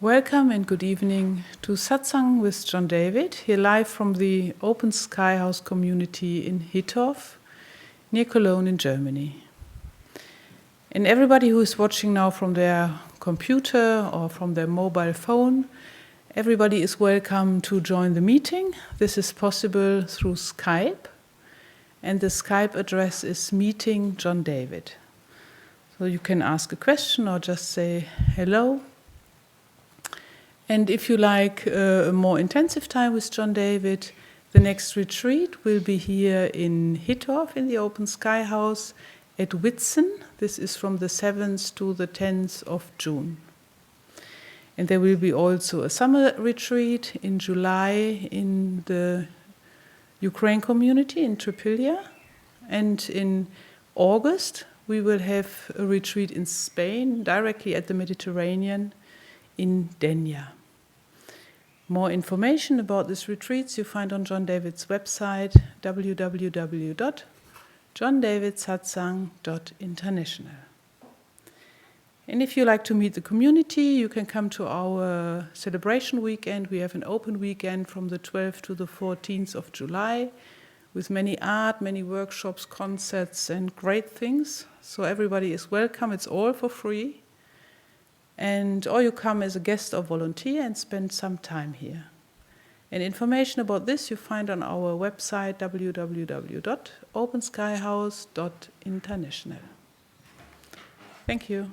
Welcome and good evening to Satsang with John David, here live from the Open Sky House community in Hittorf, near Cologne in Germany. And everybody who is watching now from their computer or from their mobile phone, everybody is welcome to join the meeting. This is possible through Skype, and the Skype address is Meeting John David. So you can ask a question or just say hello. And if you like a more intensive time with John David, the next retreat will be here in Hittorf in the Open Sky House at Whitsun. This is from the 7th to the 10th of June. And there will be also a summer retreat in July in the Ukraine community in Tripilia. And in August, we will have a retreat in Spain, directly at the Mediterranean, in Denia. More information about these retreats you find on John David's website, www.johndavidsatsang.international. And if you like to meet the community, you can come to our celebration weekend. We have an open weekend from the 12th to the 14th of July with many art, many workshops, concerts, and great things. So everybody is welcome. It's all for free. Or you come as a guest or volunteer and spend some time here. And information about this you find on our website, www.openskyhouse.international. Thank you.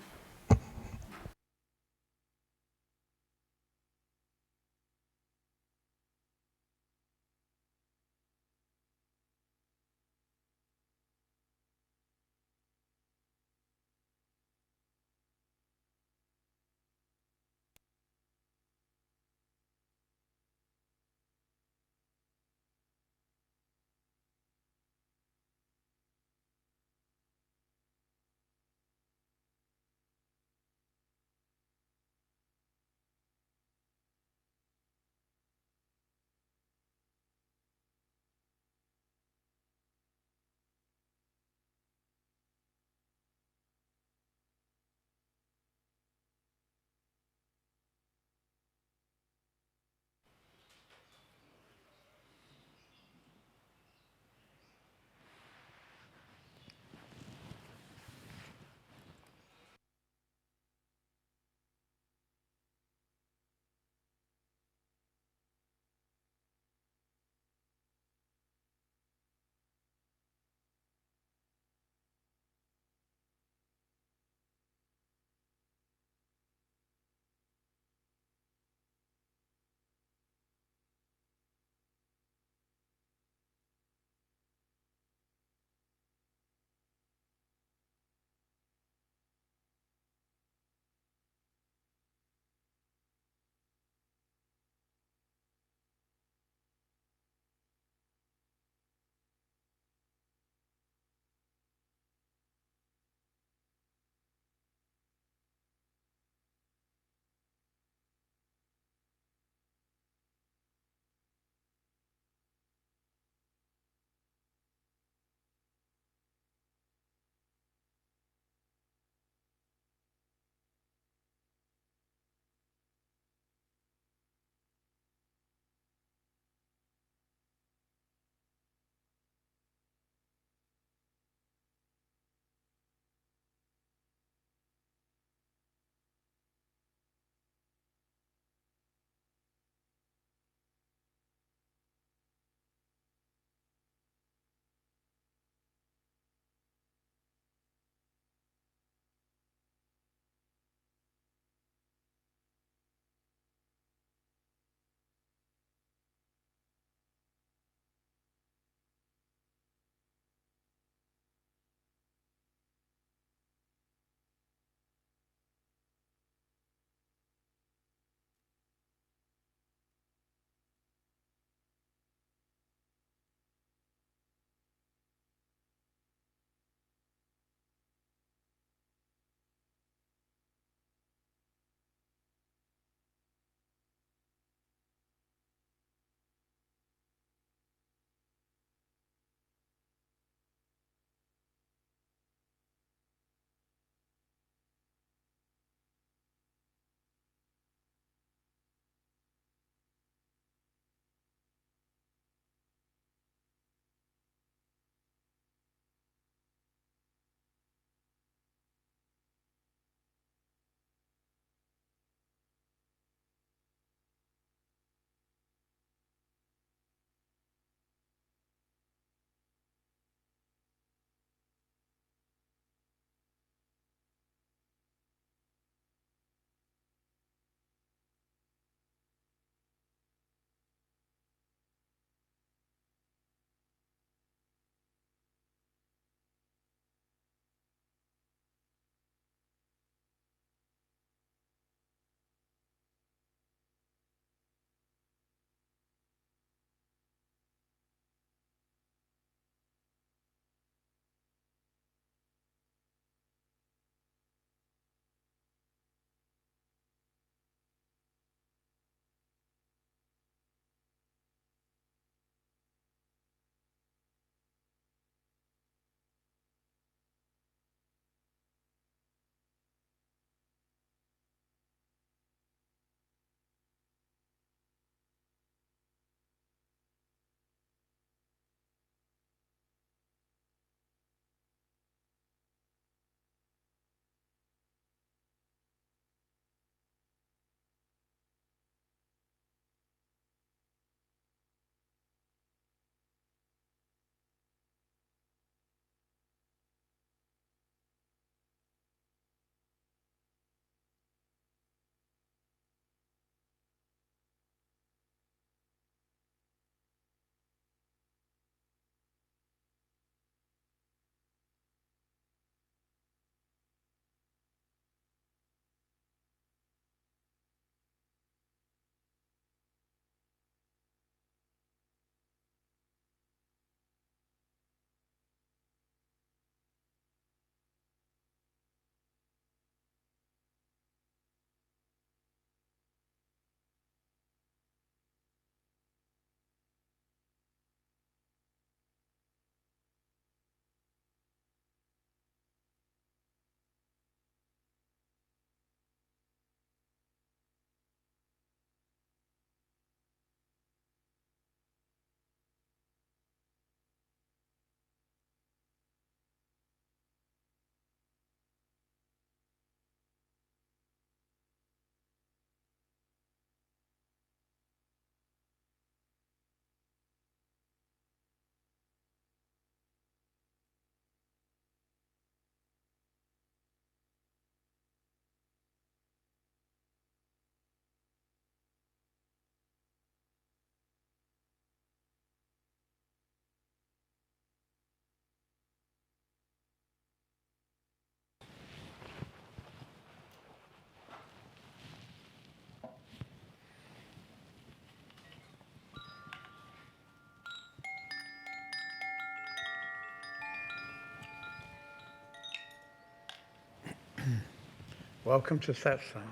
Welcome to Satsang.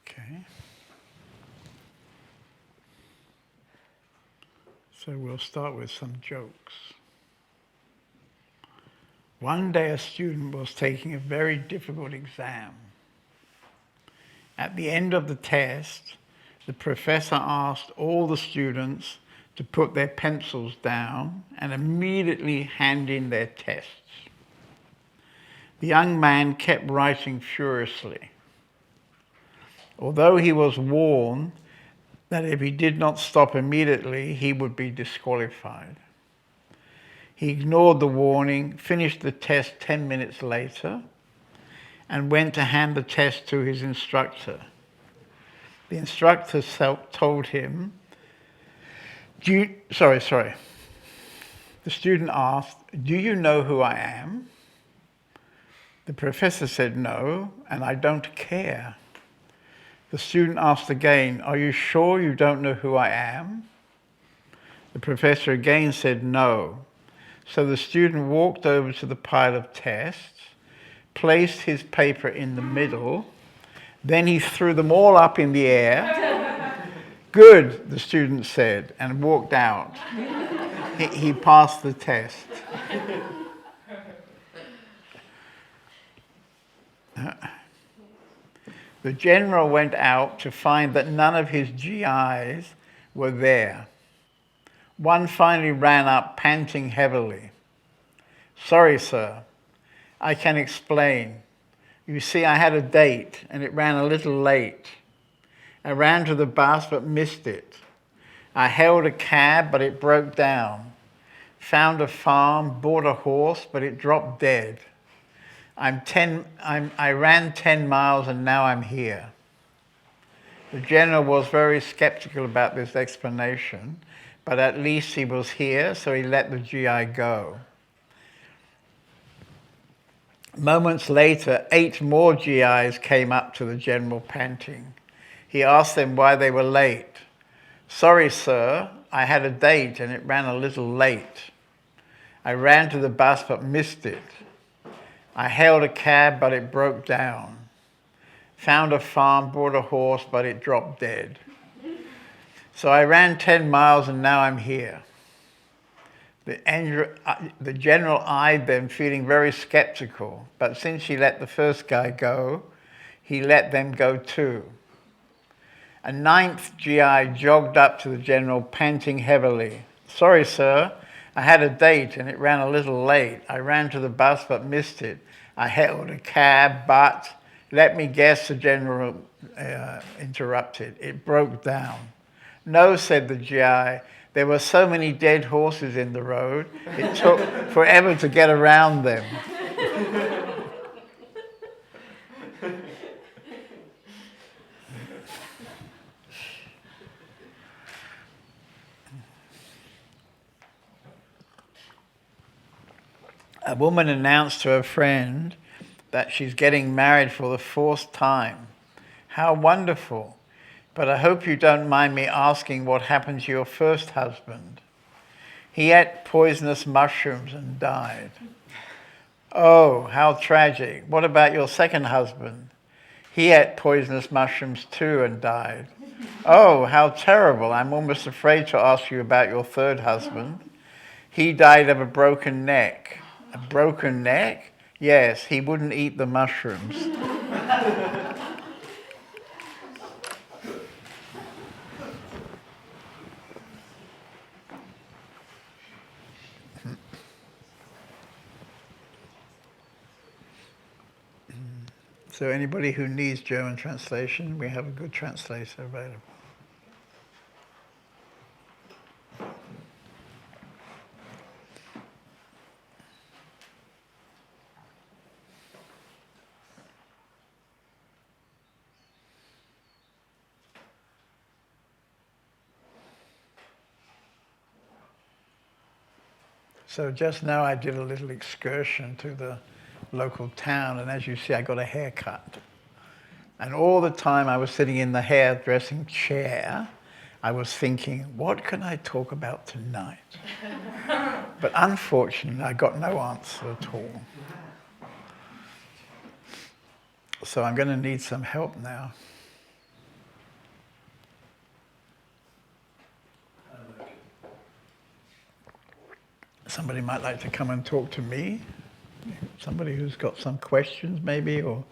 Okay. So we'll start with some jokes. One day a student was taking a very difficult exam. At the end of the test, the professor asked all the students to put their pencils down and immediately hand in their tests. The young man kept writing furiously. Although he was warned that if he did not stop immediately, he would be disqualified. He ignored the warning, finished the test 10 minutes later, and went to hand the test to his instructor. The instructor told him, The student asked, "Do you know who I am?" The professor said, "No, and I don't care." The student asked again, "Are you sure you don't know who I am?" The professor again said no. So the student walked over to the pile of tests, placed his paper in the middle, then he threw them all up in the air. "Good," the student said, and walked out. He passed the test. The general went out to find that none of his GIs were there. One finally ran up, panting heavily. "Sorry, sir, I can explain. You see, I had a date and it ran a little late. I ran to the bus but missed it. I hailed a cab but it broke down. Found a farm, bought a horse but it dropped dead. I ran 10 miles and now I'm here." The general was very skeptical about this explanation, but at least he was here, so he let the GI go. Moments later, 8 more GIs came up to the general panting. He asked them why they were late. "Sorry, sir, I had a date and it ran a little late. I ran to the bus but missed it. I hailed a cab but it broke down. Found a farm, bought a horse but it dropped dead. So I ran 10 miles and now I'm here." The general eyed them, feeling very skeptical, but since he let the first guy go, he let them go too. A 9th GI jogged up to the general, panting heavily. "Sorry, sir, I had a date and it ran a little late. I ran to the bus but missed it. I hailed a cab, but..." "Let me guess," the general interrupted. "It broke down." "No," said the GI. "There were so many dead horses in the road, it took forever to get around them." A woman announced to her friend that she's getting married for the 4th time. "How wonderful! But I hope you don't mind me asking what happened to your first husband." "He ate poisonous mushrooms and died." "Oh, how tragic. What about your second husband?" "He ate poisonous mushrooms too and died." "Oh, how terrible. I'm almost afraid to ask you about your third husband." "He died of a broken neck." "A broken neck?" "Yes, he wouldn't eat the mushrooms." So anybody who needs German translation, we have a good translator available. So just now I did a little excursion to the local town, and as you see, I got a haircut. And all the time I was sitting in the hairdressing chair, I was thinking, what can I talk about tonight? But unfortunately, I got no answer at all. So I'm going to need some help now. Somebody might like to come and talk to me. Somebody who's got some questions maybe, or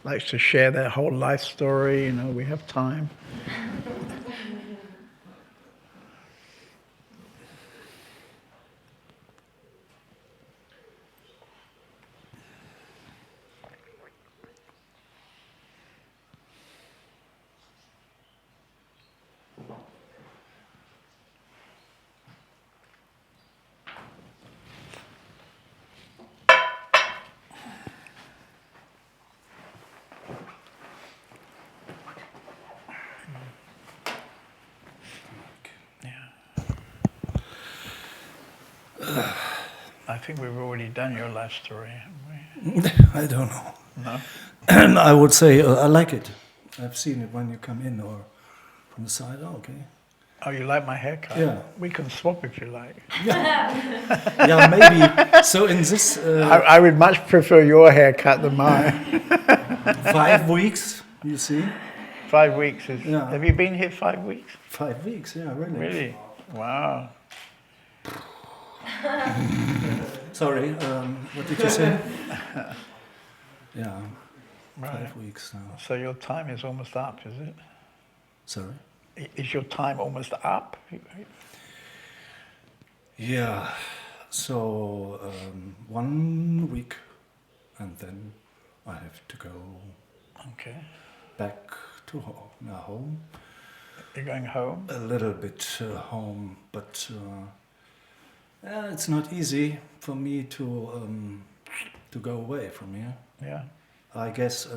likes to share their whole life story. You know, we have time. I think we've already done your life story, haven't we? I don't know. No? I would say I like it. I've seen it when you come in or from the side. Oh, okay. Oh, you like my haircut? Yeah. We can swap if you like. Yeah, maybe. So in this I would much prefer your haircut than mine. 5 weeks, you see? 5 weeks is... Yeah. Have you been here 5 weeks? 5 weeks, yeah, really. Really? Wow. Sorry, what did you say? Yeah, Right. 5 weeks now. So your time is almost up, is it? Sorry? Is your time almost up? Yeah, so 1 week and then I have to go Okay. back to home. You're going home? A little bit home, but it's not easy for me to go away from here. Yeah. I guess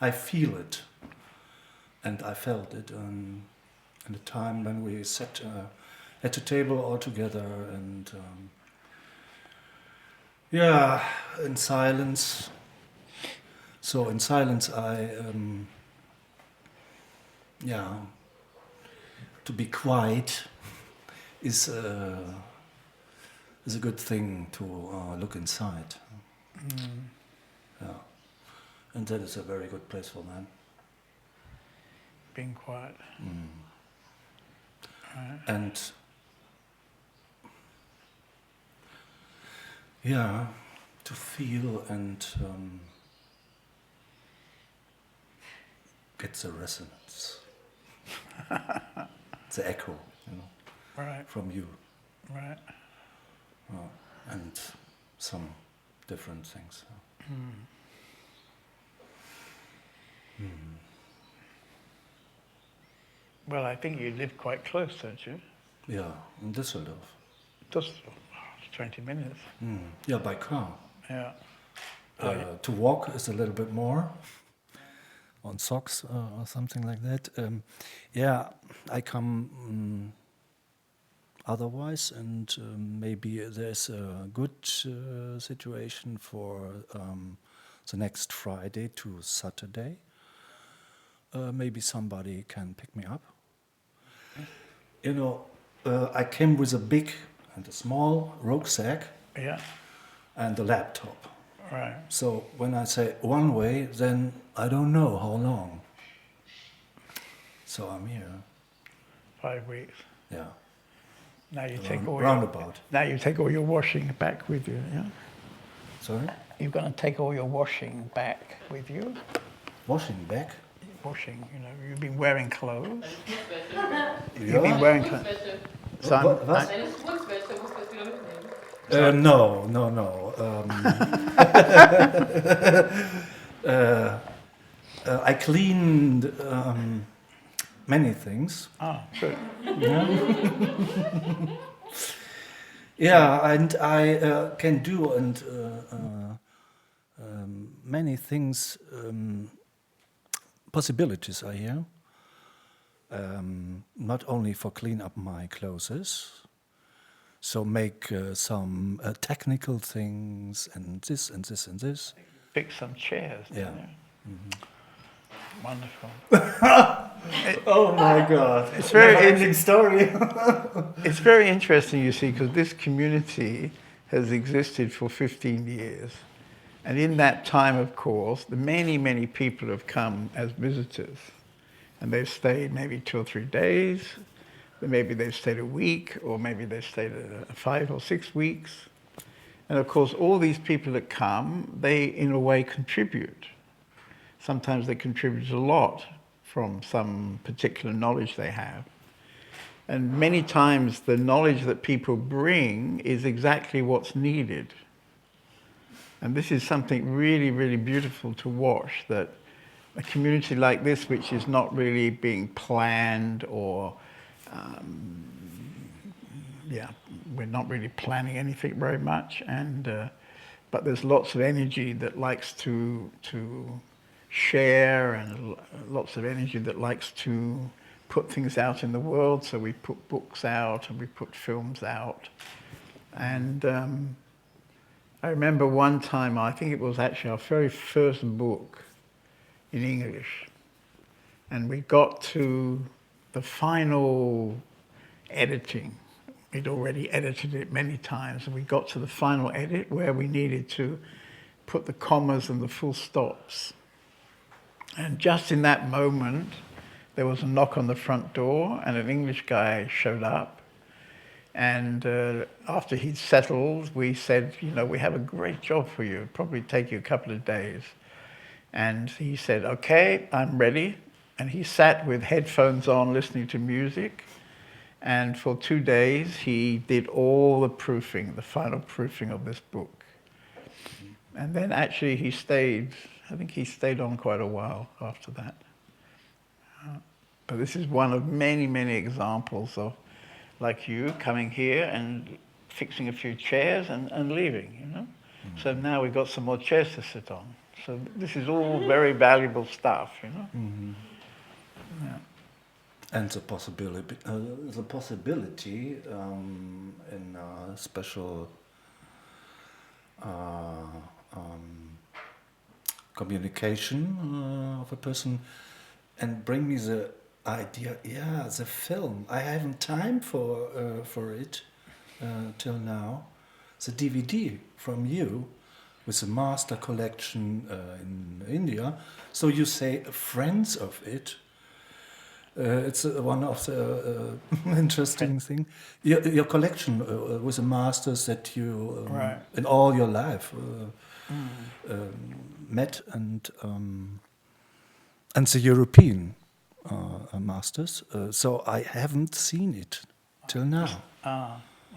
I feel it, and I felt it in the time when we sat at the table all together, and in silence. So in silence, to be quiet is a good thing to look inside. Yeah, and that is a very good place for that. Being quiet. Right. And yeah, to feel and get the resonance, the echo, Right. from you, Right. and some different things. Well, I think you live quite close, don't you? Yeah, in Düsseldorf. Just 20 minutes. Yeah, by car. Yeah. To walk is a little bit more, on socks or something like that. I come otherwise, and maybe there's a good situation for the next Friday to Saturday. Maybe somebody can pick me up. I came with a big and a small rucksack Yeah. and a laptop. Right. So when I say one way, then I don't know how long. So I'm here. 5 weeks. Yeah. Now you take roundabout. Now you take all your washing back with you. Yeah. Sorry? You're going to take all your washing back with you. Washing back? Washing. You've been wearing clothes. Yeah. You've been wearing clothes. So Was? Deine Schmutzwäsche musst du jetzt wieder mitnehmen. No. I cleaned many things. Oh, good. Yeah, and I can do many things. Possibilities are here. Not only for clean up my clothes, so make some technical things and this and this and this. Fix some chairs. Yeah. didn't you? wonderful. Oh my God! It's very Never-ending story. It's very interesting, you see, because this community has existed for 15 years. And in that time, of course, many people have come as visitors. And they've stayed maybe 2 or 3 days, maybe they've stayed a week, or maybe they've stayed 5 or 6 weeks. And of course, all these people that come, they in a way contribute. Sometimes they contribute a lot from some particular knowledge they have. And many times the knowledge that people bring is exactly what's needed. And this is something really beautiful to watch, that a community like this, which is not really being planned or, we're not really planning anything very much, and but there's lots of energy that likes to share, and lots of energy that likes to put things out in the world. So we put books out and we put films out. And I remember one time, I think it was actually our very first book in English, and we got to the final editing. We'd already edited it many times, and we got to the final edit where we needed to put the commas and the full stops. And just in that moment, there was a knock on the front door, and an English guy showed up. And after he'd settled, we said, you know, we have a great job for you. It'll probably take you a couple of days. And he said, okay, I'm ready. And he sat with headphones on, listening to music. And for 2 days, he did all the proofing, the final proofing of this book. And then actually he stayed, I think he stayed on quite a while after that. But this is one of many examples of, like you, coming here and fixing a few chairs and leaving, you know? Mm. So now we've got some more chairs to sit on. So this is all very valuable stuff, you know? Mm-hmm. Yeah. And the possibility in a special communication of a person, and bring me the idea. Yeah, the film. I haven't time for it till now. The DVD from you with the master collection in India. So you say friends of it. It's one of the interesting thing. Your collection with the masters that you right. in all your life met, and the European masters. So I haven't seen it till now.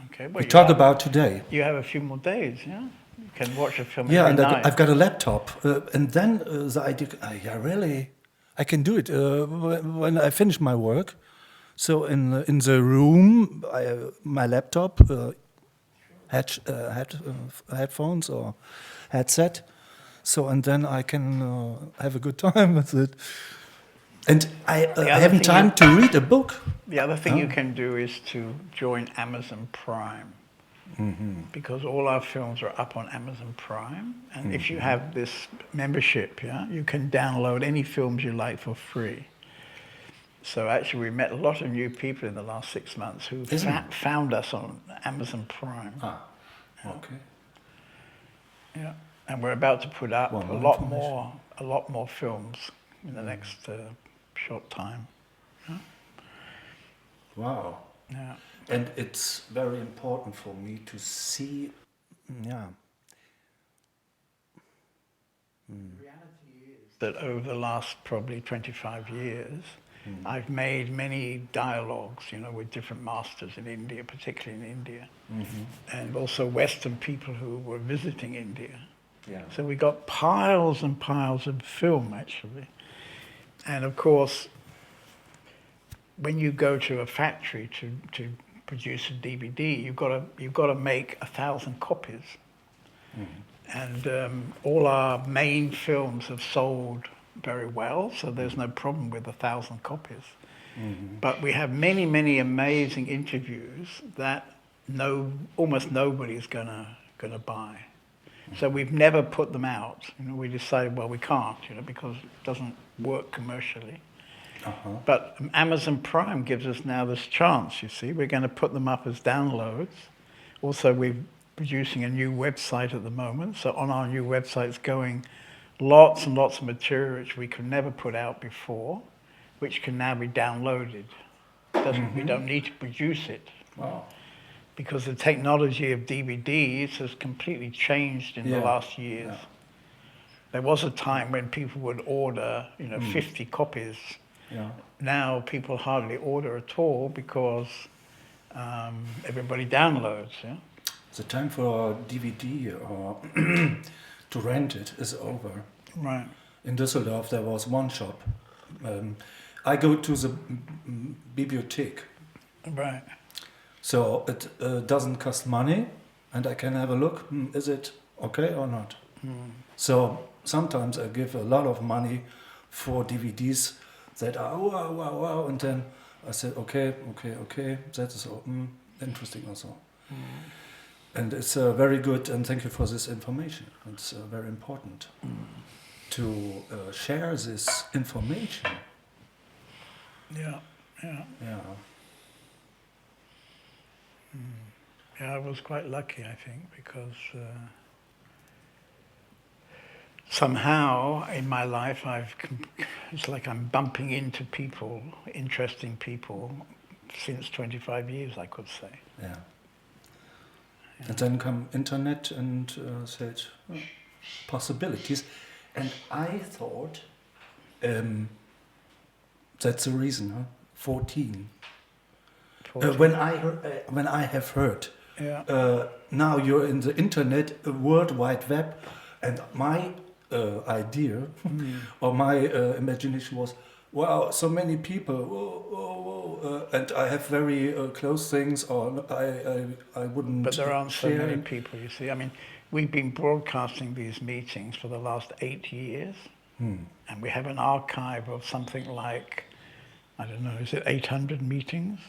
Okay. Well, we talk about today. You have a few more days, yeah? You can watch a film every night. I've got a laptop, and then the idea. Really. I can do it when I finish my work. So in the room, my laptop, headphones or headset. So and then I can have a good time with it. And I haven't time to read a book. The other thing you can do is to join Amazon Prime. Mm-hmm. Because all our films are up on Amazon Prime, and mm-hmm. if you have this membership, you can download any films you like for free. So actually we met a lot of new people in the last 6 months who found us on Amazon Prime. Okay. Yeah, and we're about to put up a lot more films in the next short time. Yeah? Wow. Yeah. And it's very important for me to see, The reality is that over the last probably 25 years, I've made many dialogues, with different masters in India, particularly in India, and also Western people who were visiting India. Yeah. So we got piles and piles of film, actually. And of course, when you go to a factory to produce a DVD, you've got to make 1,000 copies. And all our main films have sold very well, so there's no problem with 1,000 copies. But we have many amazing interviews that almost nobody's gonna buy. So we've never put them out. We decided, well, we can't, because it doesn't work commercially. But Amazon Prime gives us now this chance, you see. We're going to put them up as downloads. Also, we're producing a new website at the moment. So on our new website is going lots and lots of material which we could never put out before, which can now be downloaded. We don't need to produce it. Wow. Because the technology of DVDs has completely changed in the last years. Yeah. There was a time when people would order, 50 copies. Yeah. Now people hardly order at all because everybody downloads. Yeah? The time for DVD or to rent it is over. Right. In Düsseldorf there was one shop. I go to the bibliothek. Right. So it doesn't cost money and I can have a look, is it okay or not? So sometimes I give a lot of money for DVDs that are wow, and then I said, okay, that is interesting also. And it's very good, and thank you for this information. It's very important to share this information. Yeah. Yeah. Yeah, I was quite lucky, I think, because somehow in my life it's like I'm bumping into people, interesting people, since 25 years, I could say. Yeah. And then come internet and said possibilities, and I thought that's the reason. 14. 14. When I have heard. Yeah. Now you're in the internet, World Wide Web, and my idea or my imagination was, wow, so many people, and I have very close things, or I wouldn't. But there aren't so share. many people, you see. I mean, we've been broadcasting these meetings for the last 8 years, and we have an archive of something like, I don't know, is it 800 meetings?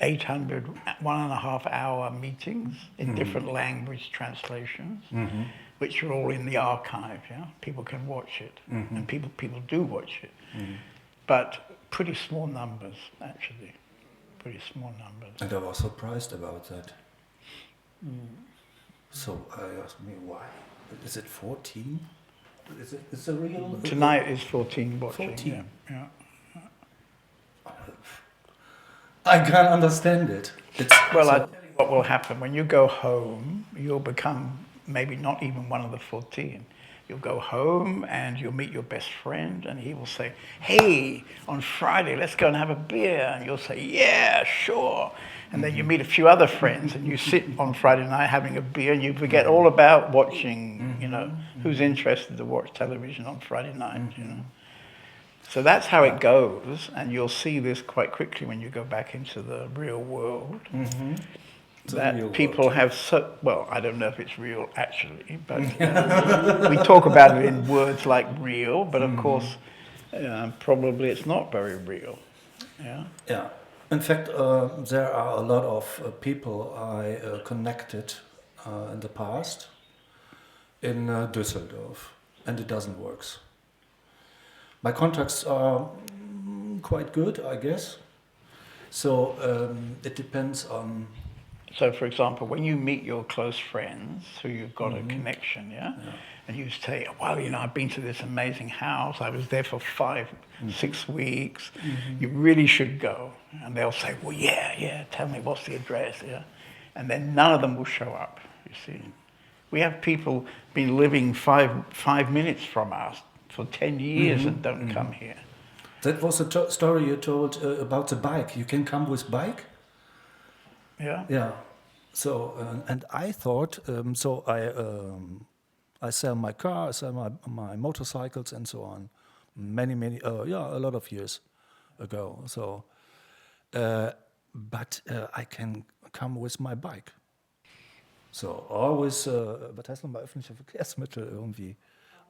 800 1.5-hour meetings in different language translations, which are all in the archive. Yeah, people can watch it, and people do watch it, but pretty small numbers actually, pretty small numbers. And I was surprised about that. So I asked me why. Is it 14? Is it a real? Tonight is 14 watching. 14. Yeah. I can't understand it. Well, I tell you what will happen. When you go home, you'll become maybe not even one of the 14. You'll go home and you'll meet your best friend and he will say, hey, on Friday, let's go and have a beer. And you'll say, yeah, sure. And then you meet a few other friends and you sit on Friday night having a beer and you forget all about watching, who's interested to watch television on Friday night, So that's how it goes, and you'll see this quite quickly when you go back into the real world. That real people have well, I don't know if it's real actually, but we talk about it in words like real, but of course, probably it's not very real. Yeah. Yeah. In fact, there are a lot of people I connected in the past in Düsseldorf, and it doesn't work. My contacts are quite good, I guess. So it depends on. So, for example, when you meet your close friends who you've got a connection, and you say, well, I've been to this amazing house. I was there for 6 weeks. You really should go. And they'll say, well, yeah, tell me what's the address, and then none of them will show up, you see. We have people been living five minutes from us for 10 years and don't come here. That was a story you told about the bike. You can come with bike? Yeah. Yeah. So, and I thought, I sell my car, I sell my motorcycles and so on. Many, a lot of years ago. So, but I can come with my bike. So, always, was heißt nochmal öffentliche Verkehrsmittel irgendwie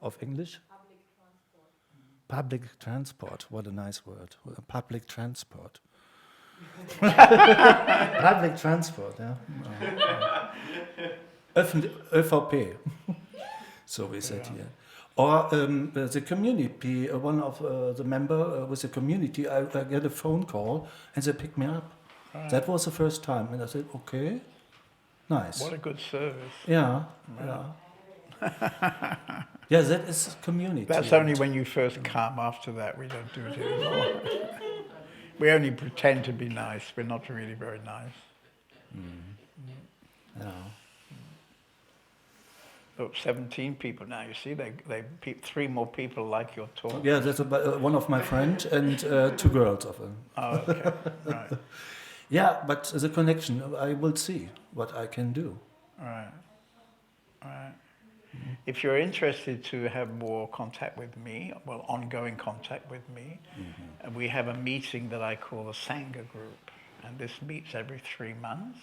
auf Englisch? Public transport, what a nice word. Public transport. Public transport, yeah. ÖVP. So we said here. Or the community, one of the member with the community, I get a phone call and they pick me up. Right. That was the first time, and I said, okay, nice. What a good service. Yeah, yeah. Yeah, that is community. That's only when you first come. After that, we don't do it anymore. We only pretend to be nice. We're not really very nice. Yeah. Look, 17 people now. You see, three more people like your talk. Yeah, that's one of my friends and 2 girls of them. Oh, okay, right. Yeah, but the connection, I will see what I can do. Right. If you're interested to have more contact with me, well, ongoing contact with me, we have a meeting that I call the Sangha group, and this meets every 3 months.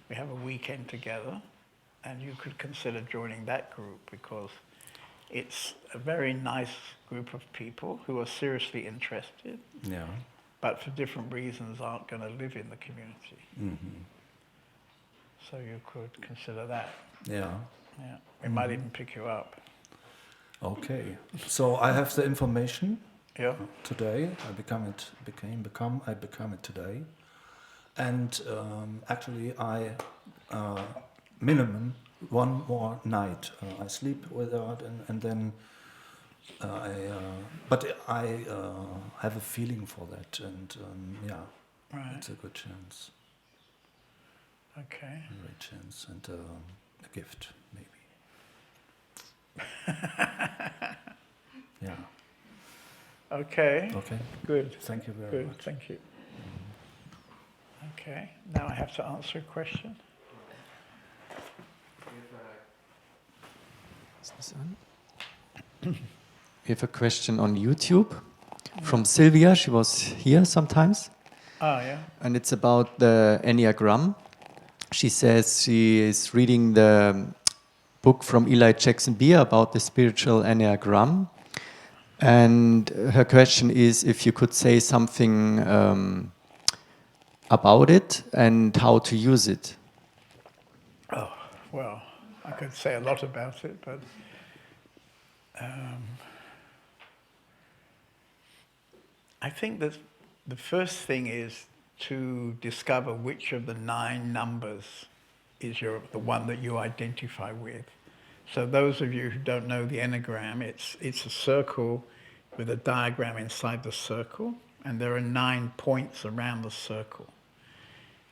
We have a weekend together, and you could consider joining that group because it's a very nice group of people who are seriously interested, Yeah. but for different reasons aren't going to live in the community. So you could consider that. Yeah. Yeah, we might even pick you up. Okay. So I have the information Yeah. today. I become it today. And actually I minimum 1 more night. I sleep without and then but I have a feeling for that, and yeah, Right. it's a good chance, Okay. a great chance, and a gift maybe. Yeah. Okay. Okay. Good. Thank you very Good. much. Thank you. Okay. Now I have to answer a question. Is this on? We have a question on YouTube from Sylvia. She was here sometimes. Oh, yeah. And it's about the Enneagram. She says she is reading the book from Eli Jackson Beer about the spiritual Enneagram. And her question is if you could say something about it and how to use it. Oh, well, I could say a lot about it, but I think that the first thing is to discover which of the 9 numbers is the one that you identify with. So those of you who don't know the Enneagram, it's a circle with a diagram inside the circle, and there are 9 points around the circle.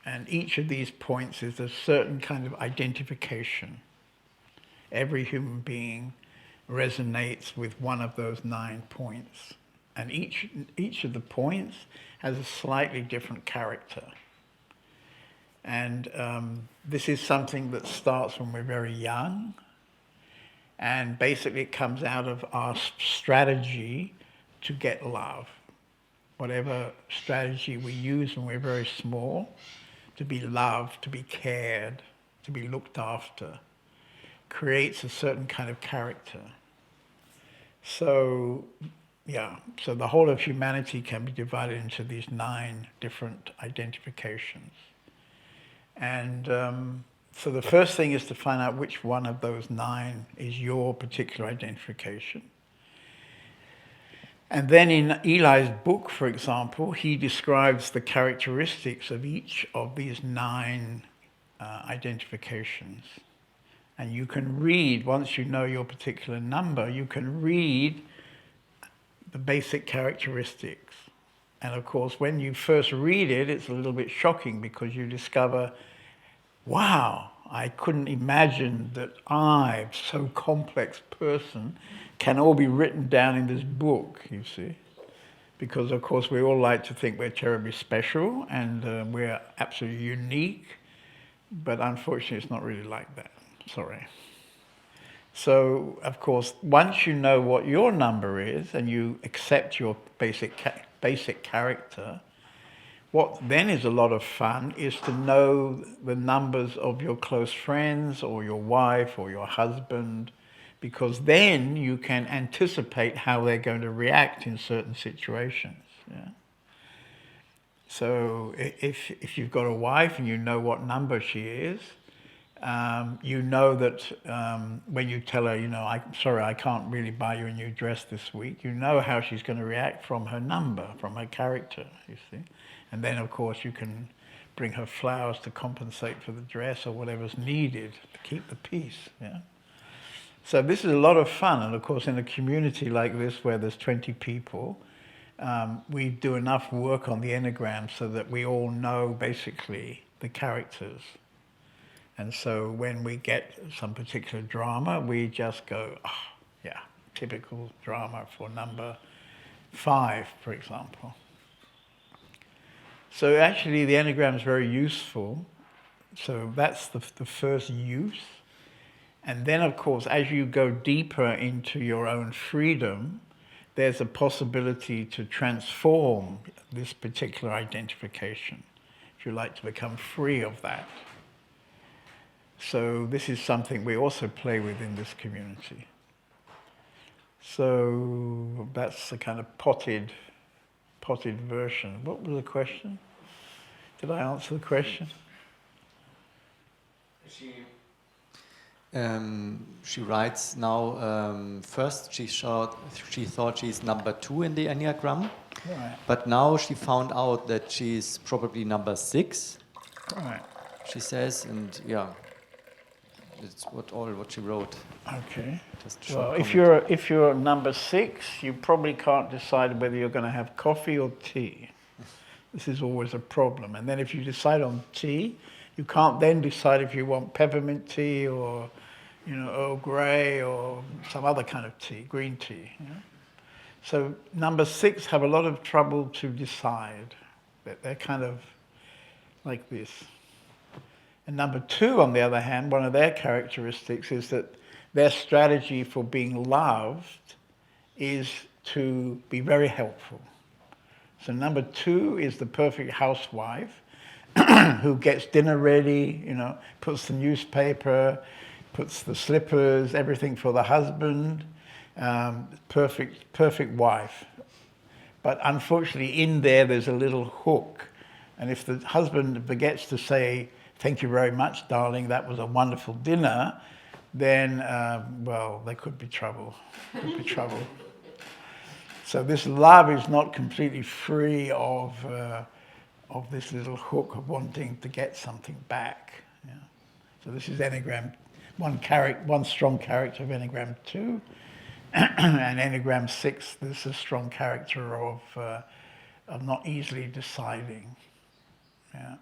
And each of these points is a certain kind of identification. Every human being resonates with one of those 9 points. And each of the points has a slightly different character. And this is something that starts when we're very young. And basically it comes out of our strategy to get love. Whatever strategy we use when we're very small, to be loved, to be cared, to be looked after, creates a certain kind of character. So, yeah, so the whole of humanity can be divided into these 9 different identifications. And so the first thing is to find out which one of those 9 is your particular identification. And then in Eli's book, for example, he describes the characteristics of each of these 9 identifications. And you can read, once you know your particular number, you can read the basic characteristics. And of course, when you first read it, it's a little bit shocking because you discover, wow, I couldn't imagine that I, so complex person, can all be written down in this book, you see. Because of course we all like to think we're terribly special and we're absolutely unique, but unfortunately it's not really like that, sorry. So of course, once you know what your number is and you accept your basic character, what then is a lot of fun is to know the numbers of your close friends or your wife or your husband, because then you can anticipate how they're going to react in certain situations. Yeah? So if you've got a wife and you know what number she is, you know that when you tell her, I'm sorry, I can't really buy you a new dress this week, you know how she's going to react from her number, from her character, you see. And then, of course, you can bring her flowers to compensate for the dress or whatever's needed to keep the peace, yeah. So this is a lot of fun, and of course in a community like this where there's 20 people, we do enough work on the Enneagram so that we all know basically the characters. And so when we get some particular drama, we just go, oh, yeah, typical drama for number 5, for example. So actually the Enneagram is very useful. So that's the first use. And then, of course, as you go deeper into your own freedom, there's a possibility to transform this particular identification, if you like to become free of that. So this is something we also play with in this community. So that's the kind of potted version. What was the question? Did I answer the question? She writes now, first she thought she's number 2 in the Enneagram, Right. but now she found out that she's probably number 6, Right. she says, and yeah, it's what she wrote. Okay. Just a short Well, comment. if you're number 6, you probably can't decide whether you're going to have coffee or tea. This is always a problem. And then if you decide on tea, you can't then decide if you want peppermint tea or, Earl Grey or some other kind of tea, green tea. So number 6 have a lot of trouble to decide. They're kind of like this. And number 2, on the other hand, one of their characteristics is that their strategy for being loved is to be very helpful. So number 2 is the perfect housewife who gets dinner ready, puts the newspaper, puts the slippers, everything for the husband. Perfect wife. But unfortunately in there's a little hook. And if the husband forgets to say, "Thank you very much, darling, that was a wonderful dinner," then, there could be trouble. So this love is not completely free of this little hook of wanting to get something back. Yeah. So this is Enneagram, one strong character of Enneagram 2, and Enneagram 6. This is a strong character of not easily deciding. Yeah.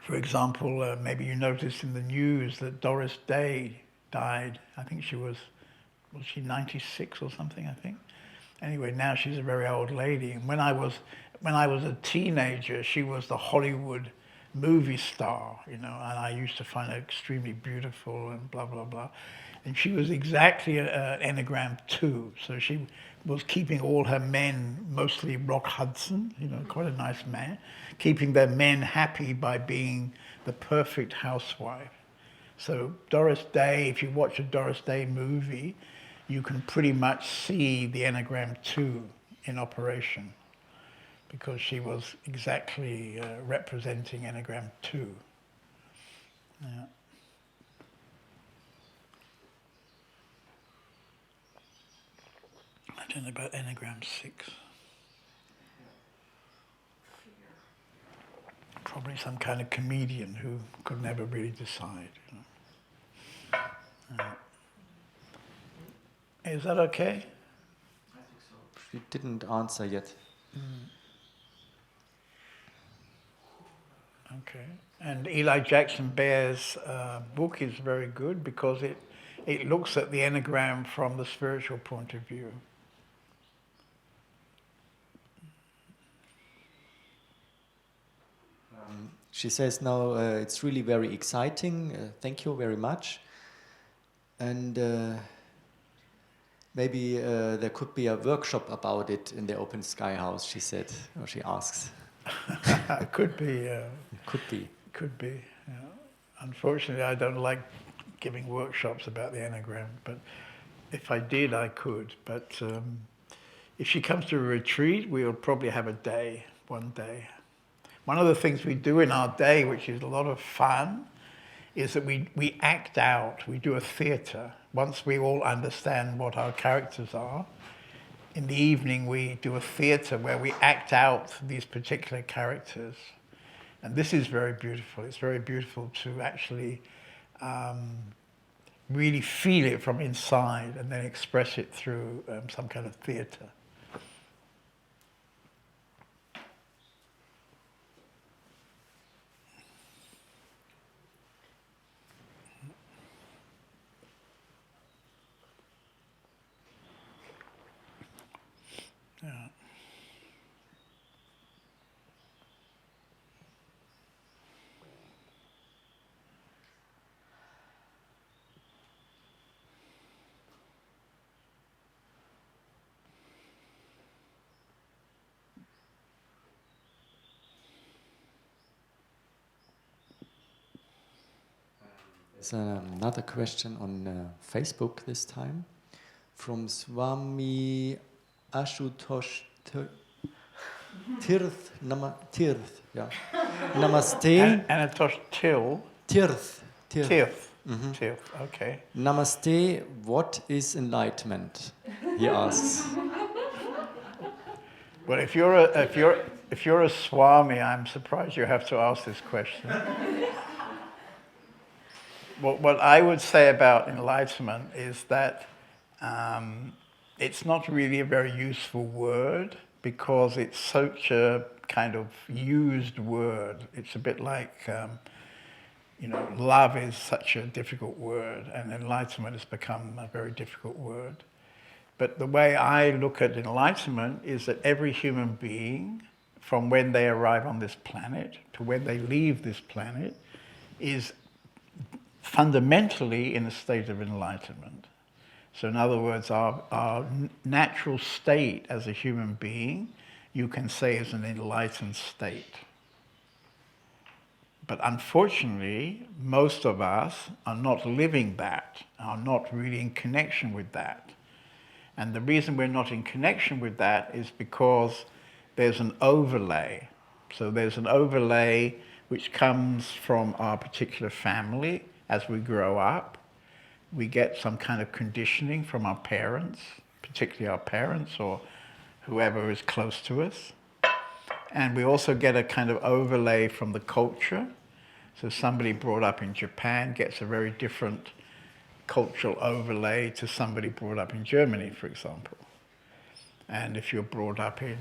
For example, maybe you noticed in the news that Doris Day died. I think was she 96 or something, I think. Anyway, now she's a very old lady. And when I was a teenager, she was the Hollywood movie star, and I used to find her extremely beautiful and blah, blah, blah. And she was exactly an Enneagram 2. So she was keeping all her men, mostly Rock Hudson, quite a nice man, keeping their men happy by being the perfect housewife. So Doris Day, if you watch a Doris Day movie, you can pretty much see the Enneagram 2 in operation, because she was exactly representing Enneagram 2. Yeah. I don't know about Enneagram 6. Probably some kind of comedian who could never really decide. Is that okay? I think so. She didn't answer yet. Okay. And Eli Jackson Bear's book is very good because it looks at the Enneagram from the spiritual point of view. She says now, it's really very exciting. Thank you very much. And maybe there could be a workshop about it in the Open Sky House, she said, or she asks. Could be. Could be. Could be. Yeah. Unfortunately, I don't like giving workshops about the Enneagram, but if I did, I could. But if she comes to a retreat, we'll probably have a day one day. One of the things we do in our day, which is a lot of fun, is that we act out, we do a theatre. Once we all understand what our characters are, in the evening we do a theatre where we act out these particular characters. And this is very beautiful. It's very beautiful to actually really feel it from inside and then express it through some kind of theatre. Yeah. There's another question on Facebook this time from Swami Ashutosh Tirth. Yeah. Namaste. Anatosh Till. Tirth. Tirth. Tirth, okay. Namaste, what is enlightenment? He asks. Well, if you're a Swami, I'm surprised you have to ask this question. What I would say about enlightenment is that it's not really a very useful word because it's such a kind of used word. It's a bit like, love is such a difficult word, and enlightenment has become a very difficult word. But the way I look at enlightenment is that every human being, from when they arrive on this planet to when they leave this planet, is fundamentally in a state of enlightenment. So in other words, our natural state as a human being, you can say is an enlightened state. But unfortunately, most of us are not living that, are not really in connection with that. And the reason we're not in connection with that is because there's an overlay. So there's an overlay which comes from our particular family. As we grow up, we get some kind of conditioning from our parents, particularly our parents or whoever is close to us. And we also get a kind of overlay from the culture. So somebody brought up in Japan gets a very different cultural overlay to somebody brought up in Germany, for example. And if you're brought up in,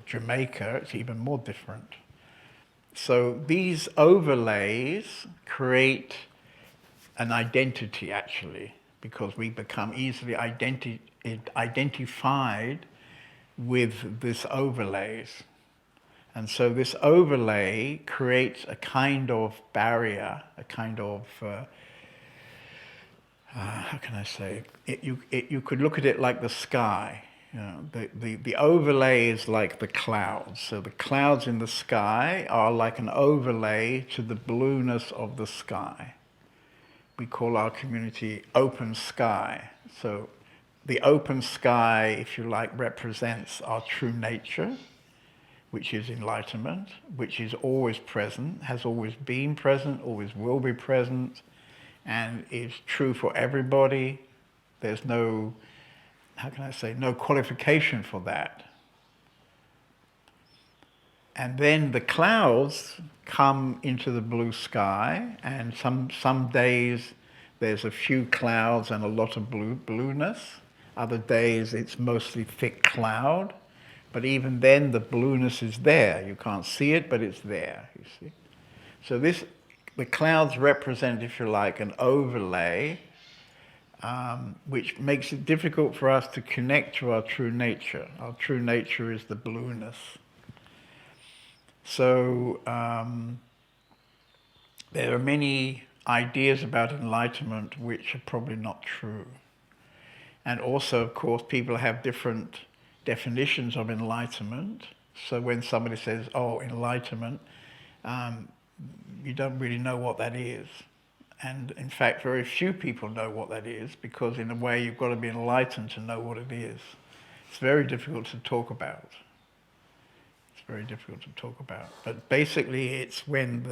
Jamaica, it's even more different. So these overlays create an identity, actually, because we become easily identified with this overlays. And so this overlay creates a kind of barrier, a kind of, how can I say, you could look at it like the sky. The overlay is like the clouds. So the clouds in the sky are like an overlay to the blueness of the sky. We call our community open sky. So the open sky, if you like, represents our true nature, which is enlightenment, which is always present, has always been present, always will be present, and is true for everybody. There's no, how can I say, no qualification for that. And then the clouds come into the blue sky, and some days there's a few clouds and a lot of blueness. Other days it's mostly thick cloud, but even then the blueness is there. You can't see it, but it's there, you see. So the clouds represent, if you like, an overlay which makes it difficult for us to connect to our true nature. Our true nature is the blueness. So there are many ideas about enlightenment which are probably not true. And also, of course, people have different definitions of enlightenment. So when somebody says, oh, enlightenment, you don't really know what that is. And in fact, very few people know what that is, because in a way you've got to be enlightened to know what it is. It's very difficult to talk about. very difficult to talk about. But basically, it's when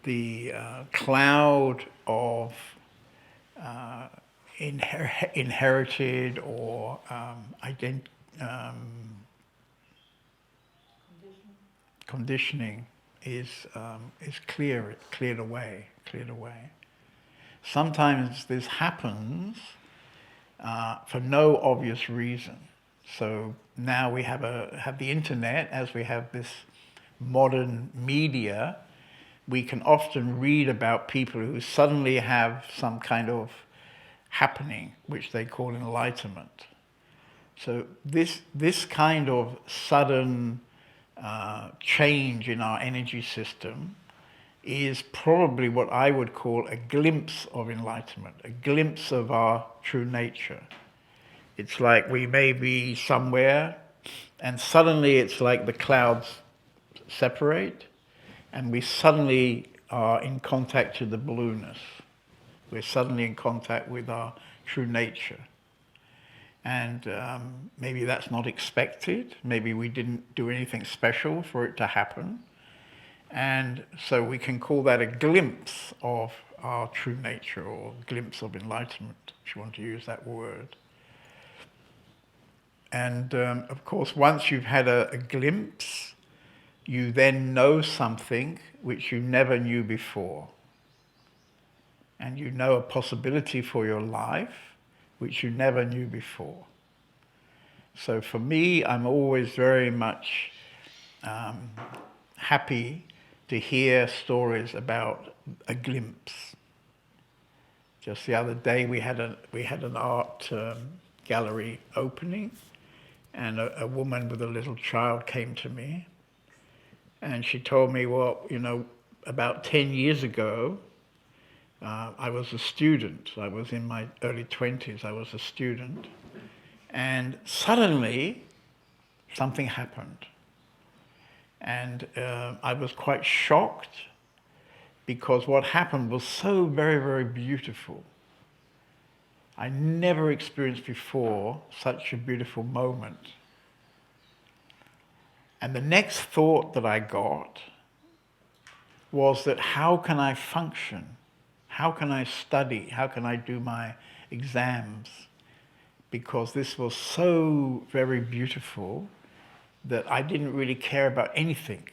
the cloud of inherited or conditioning is cleared away. Sometimes this happens for no obvious reason. So now we have the internet, as we have this modern media. We can often read about people who suddenly have some kind of happening, which they call enlightenment. So this kind of sudden change in our energy system is probably what I would call a glimpse of enlightenment, a glimpse of our true nature. It's like we may be somewhere and suddenly it's like the clouds separate and we suddenly are in contact with the blueness. We're suddenly in contact with our true nature. And maybe that's not expected. Maybe we didn't do anything special for it to happen. And so we can call that a glimpse of our true nature, or a glimpse of enlightenment, if you want to use that word. And of course, once you've had a glimpse, you then know something which you never knew before. And you know a possibility for your life which you never knew before. So for me, I'm always very much happy to hear stories about a glimpse. Just the other day, we had an art gallery opening, and a woman with a little child came to me, and she told me, well, you know, about 10 years ago, I was a student. I was in my early 20s. I was a student, and suddenly something happened. And I was quite shocked because what happened was so very, very beautiful. I never experienced before such a beautiful moment. And the next thought that I got was that how can I function? How can I study? How can I do my exams? Because this was so very beautiful that I didn't really care about anything.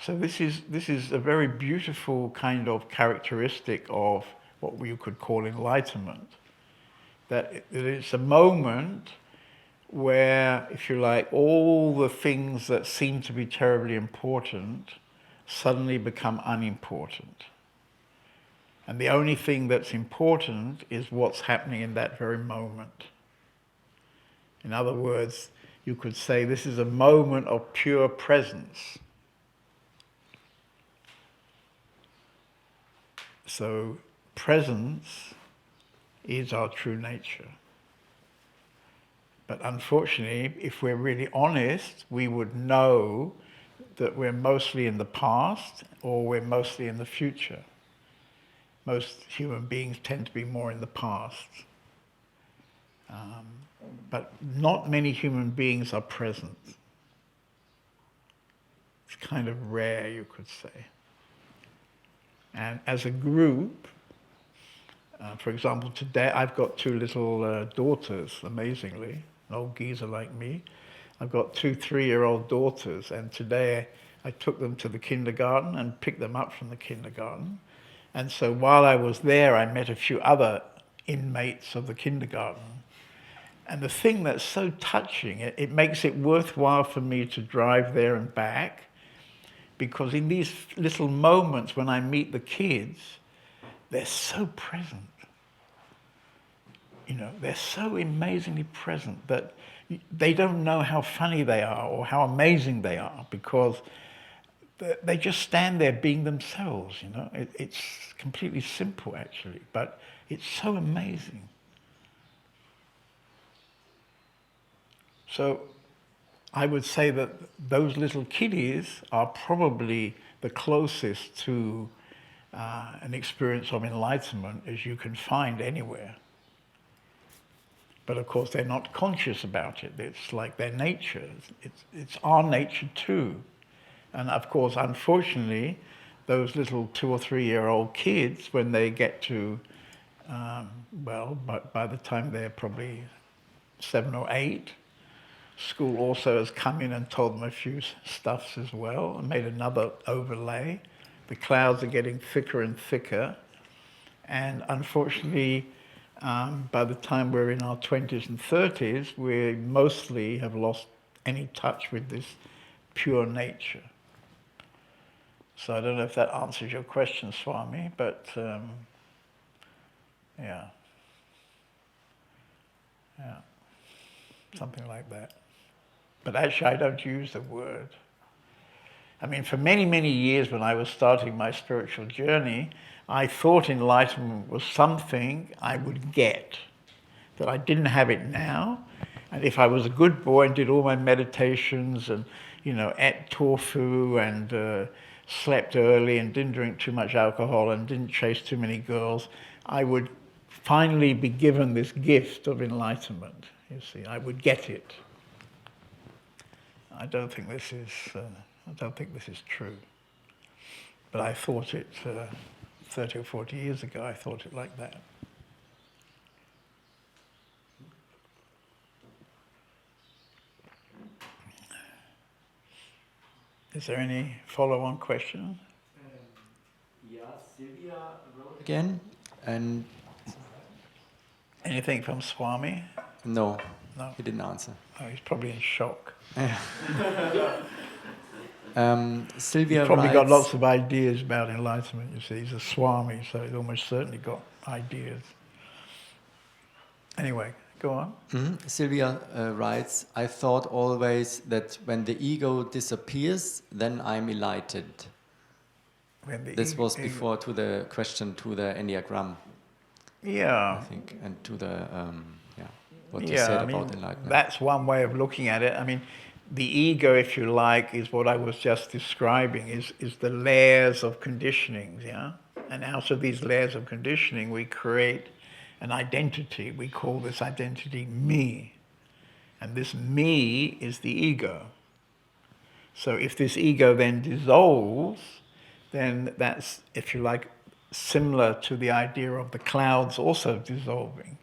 So this is a very beautiful kind of characteristic of what we could call enlightenment. That it's a moment where, if you like, all the things that seem to be terribly important suddenly become unimportant. And the only thing that's important is what's happening in that very moment. In other words, you could say this is a moment of pure presence. So presence is our true nature. But unfortunately, if we're really honest, we would know that we're mostly in the past or we're mostly in the future. Most human beings tend to be more in the past. But not many human beings are present. It's kind of rare, you could say. And as a group, for example, today I've got two little daughters, amazingly, an old geezer like me. I've got two 3-year-old daughters, and today I took them to the kindergarten and picked them up from the kindergarten. And so while I was there, I met a few other inmates of the kindergarten. And the thing that's so touching, it makes it worthwhile for me to drive there and back, because in these little moments when I meet the kids, they're so present. You know, they're so amazingly present that they don't know how funny they are or how amazing they are, because they just stand there being themselves, you know. It's completely simple, actually, but it's so amazing. So I would say that those little kiddies are probably the closest to an experience of enlightenment as you can find anywhere. But of course, they're not conscious about it. It's like their nature. It's our nature too. And of course, unfortunately, those little 2 or 3 year old kids, when they get to, by the time they're probably 7 or 8, school also has come in and told them a few stuffs as well and made another overlay. The clouds are getting thicker and thicker. And unfortunately, by the time we're in our 20s and 30s, we mostly have lost any touch with this pure nature. So I don't know if that answers your question, Swami, but yeah, something like that. But actually, I don't use the word. I mean, for many, many years when I was starting my spiritual journey, I thought enlightenment was something I would get, that I didn't have it now. And if I was a good boy and did all my meditations and, ate tofu and slept early and didn't drink too much alcohol and didn't chase too many girls, I would finally be given this gift of enlightenment. You see, I would get it. I don't think this is true. But I thought it 30 or 40 years ago. I thought it like that. Is there any follow-on question? Sylvia wrote again, and Anything from Swami? no, No. he didn't answer. Oh, he's probably in shock. Sylvia He's probably writes, got lots of ideas about enlightenment, you see. He's a Swami, so he's almost certainly got ideas. Anyway, go on. Sylvia writes, I thought always that when the ego disappears, then I'm enlightened. This was before to the question to the Enneagram, Yeah. I think, and to the, what you said about enlightenment. That's one way of looking at it. I mean, the ego, if you like, is what I was just describing, is the layers of conditionings, yeah? And out of these layers of conditioning, we create an identity. We call this identity me. And this me is the ego. So if this ego then dissolves, then that's, if you like, similar to the idea of the clouds also dissolving.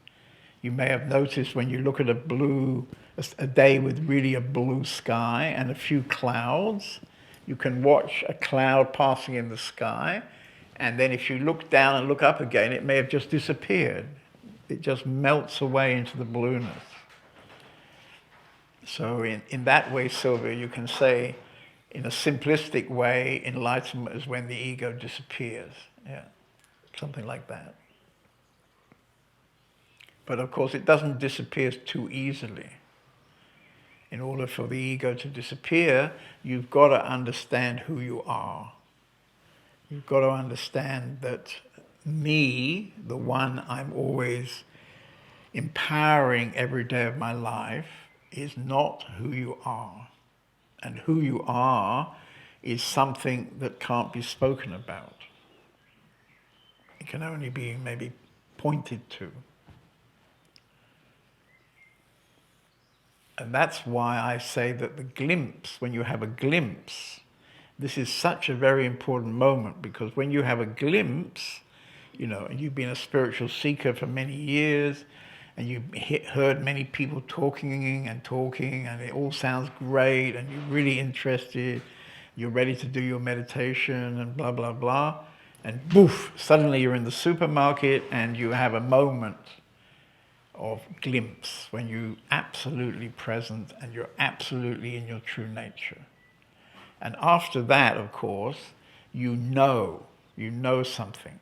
You may have noticed when you look at a day with really a blue sky and a few clouds, you can watch a cloud passing in the sky, and then if you look down and look up again, it may have just disappeared. It just melts away into the blueness. So in that way, Sylvia, you can say, in a simplistic way, enlightenment is when the ego disappears. Yeah, something like that. But of course, it doesn't disappear too easily. In order for the ego to disappear, you've got to understand who you are. You've got to understand that me, the one I'm always empowering every day of my life, is not who you are. And who you are is something that can't be spoken about. It can only be maybe pointed to. And that's why I say that the glimpse, when you have a glimpse, this is such a very important moment, because when you have a glimpse, and you've been a spiritual seeker for many years, and you've heard many people talking, and it all sounds great, and you're really interested, you're ready to do your meditation, and blah, blah, blah, and boof, suddenly you're in the supermarket, and you have a moment of glimpse when you're absolutely present and you're absolutely in your true nature. And after that, of course, you know something.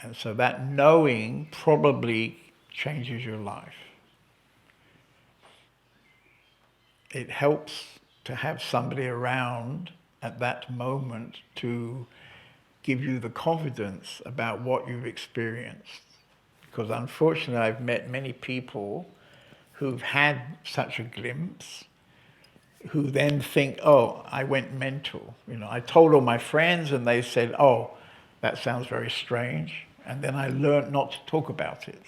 And so that knowing probably changes your life. It helps to have somebody around at that moment to give you the confidence about what you've experienced. Because unfortunately, I've met many people who've had such a glimpse, who then think, oh, I went mental. I told all my friends and they said, oh, that sounds very strange. And then I learned not to talk about it.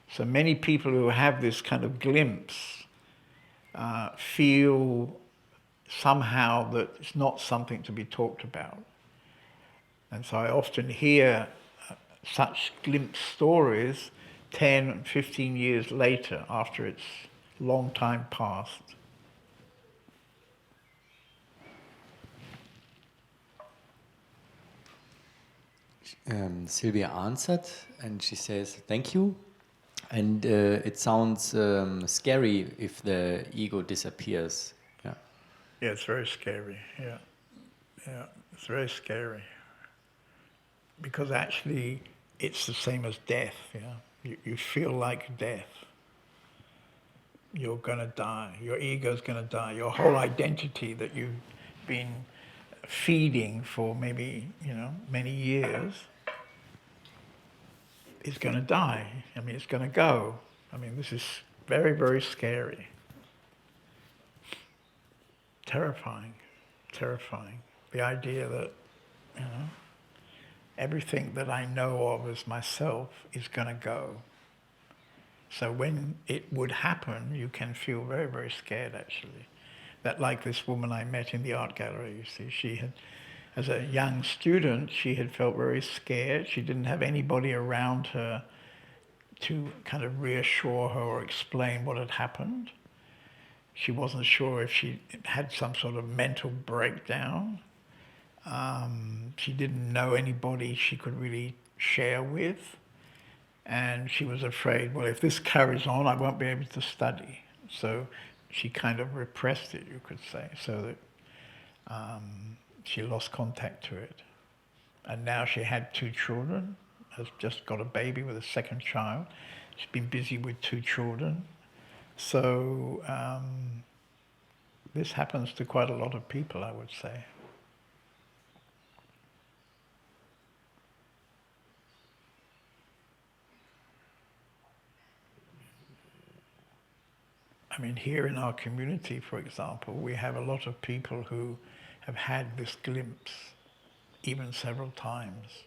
So many people who have this kind of glimpse feel somehow that it's not something to be talked about. And so I often hear such glimpse stories 10 and 15 years later, after it's long time past. Sylvia answered and she says, thank you. And it sounds scary if the ego disappears. Yeah. Yeah, it's very scary. Yeah, yeah, it's very scary. Because actually, it's the same as death. Yeah, you feel like death. You're gonna die. Your ego's gonna die. Your whole identity that you've been feeding for maybe many years is gonna die. I mean, it's gonna go. I mean, this is very, very scary. Terrifying, terrifying. The idea that, everything that I know of as myself is going to go. So when it would happen, you can feel very, very scared, actually. That, like this woman I met in the art gallery, you see, she had, as a young student, she had felt very scared. She didn't have anybody around her to kind of reassure her or explain what had happened. She wasn't sure if she had some sort of mental breakdown. She didn't know anybody she could really share with. And she was afraid, well, if this carries on, I won't be able to study. So she kind of repressed it, you could say, so that she lost contact to it. And now she had 2 children, has just got a baby with a second child. She's been busy with 2 children. So this happens to quite a lot of people, I would say. I mean, here in our community, for example, we have a lot of people who have had this glimpse, even several times.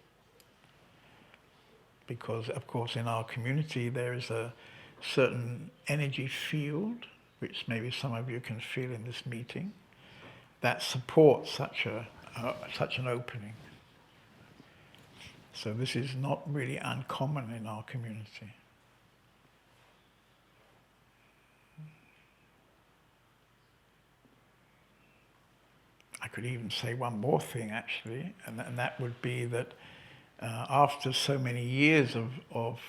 Because, of course, in our community, there is a certain energy field, which maybe some of you can feel in this meeting, that supports such an opening. So this is not really uncommon in our community. I could even say one more thing, actually, and that would be that after so many years of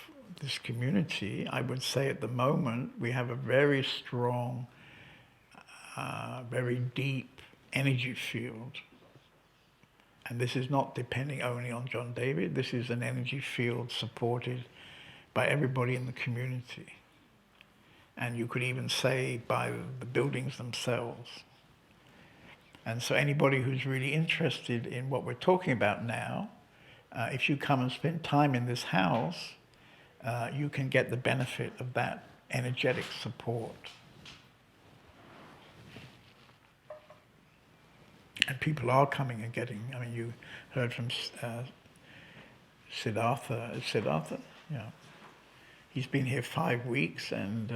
this community, I would say at the moment we have a very strong, very deep energy field. And this is not depending only on John David. This is an energy field supported by everybody in the community. And you could even say by the buildings themselves. And so anybody who's really interested in what we're talking about now, if you come and spend time in this house, you can get the benefit of that energetic support. And people are coming and getting, I mean, you heard from Siddhartha? Yeah. He's been here 5 weeks and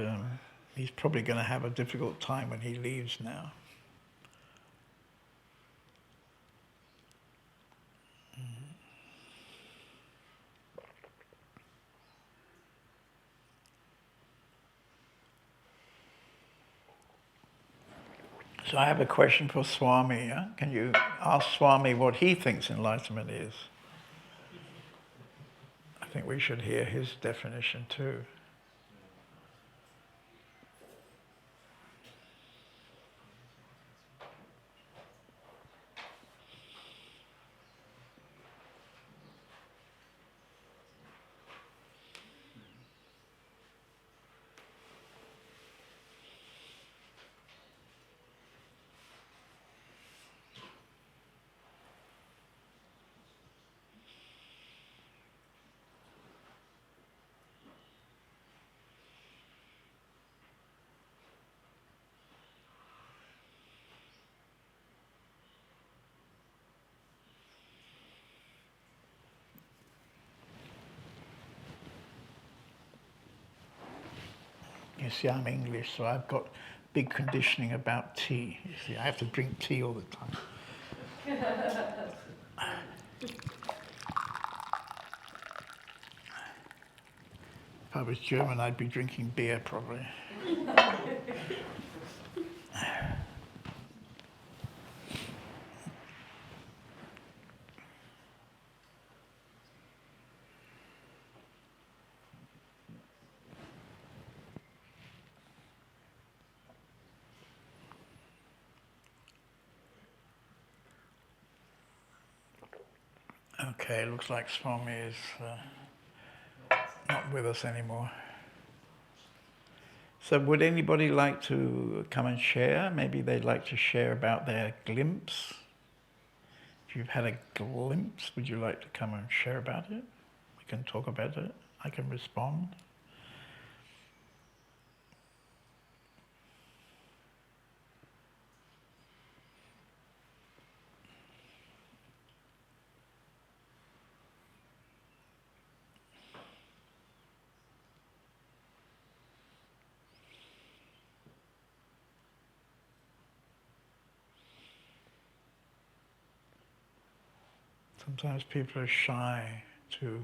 he's probably going to have a difficult time when he leaves now. So I have a question for Swami. Yeah? Can you ask Swami what he thinks enlightenment is? I think we should hear his definition too. You see, I'm English, so I've got big conditioning about tea. You see, I have to drink tea all the time. If I was German, I'd be drinking beer probably. Okay, looks like Swami is not with us anymore. So would anybody like to come and share? Maybe they'd like to share about their glimpse. If you've had a glimpse, would you like to come and share about it? We can talk about it. I can respond. Sometimes people are shy to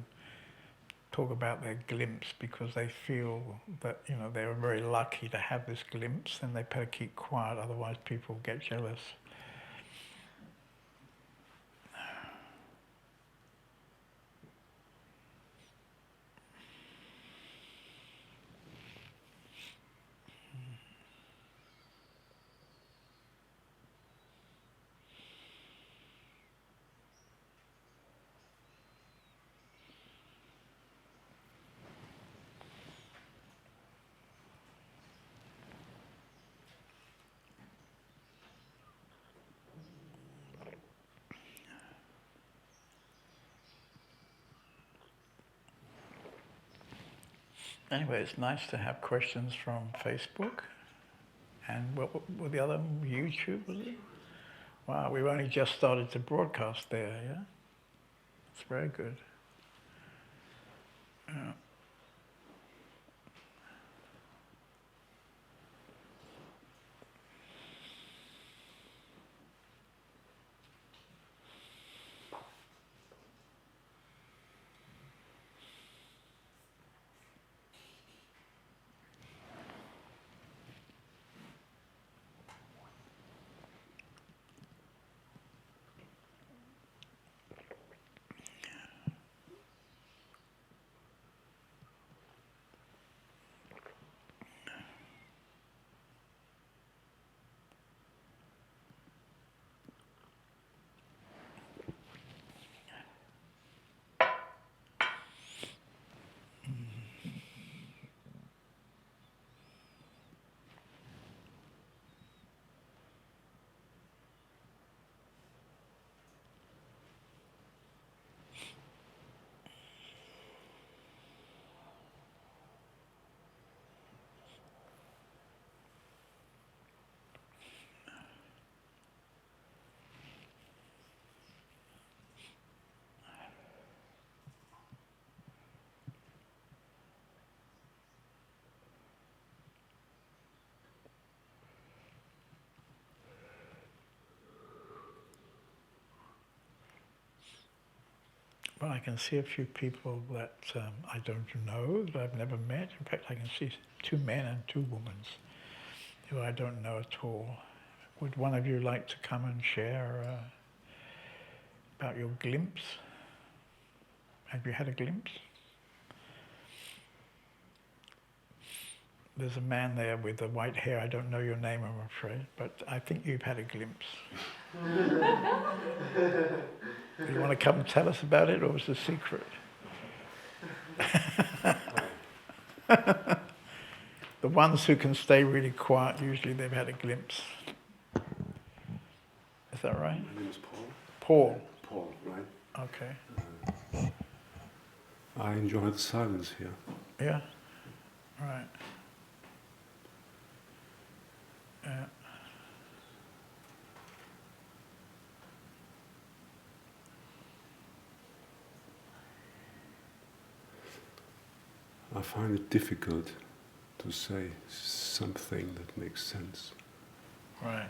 talk about their glimpse because they feel that, you know, they're very lucky to have this glimpse and they better keep quiet, otherwise people get jealous. Anyway, it's nice to have questions from Facebook. And what were the other, YouTube, was it? Wow, we've only just started to broadcast there, yeah? It's very good. Yeah. Well, I can see a few people that I don't know, that I've never met. In fact, I can see 2 men and 2 women who I don't know at all. Would one of you like to come and share about your glimpse? Have you had a glimpse? There's a man there with the white hair. I don't know your name, I'm afraid, but I think you've had a glimpse. You want to come and tell us about it, or was it a secret? The ones who can stay really quiet, usually they've had a glimpse. Is that right? My name is Paul. Paul. Paul, right? Okay. I enjoy the silence here. Yeah? Right. Yeah. I find it difficult to say something that makes sense. Right.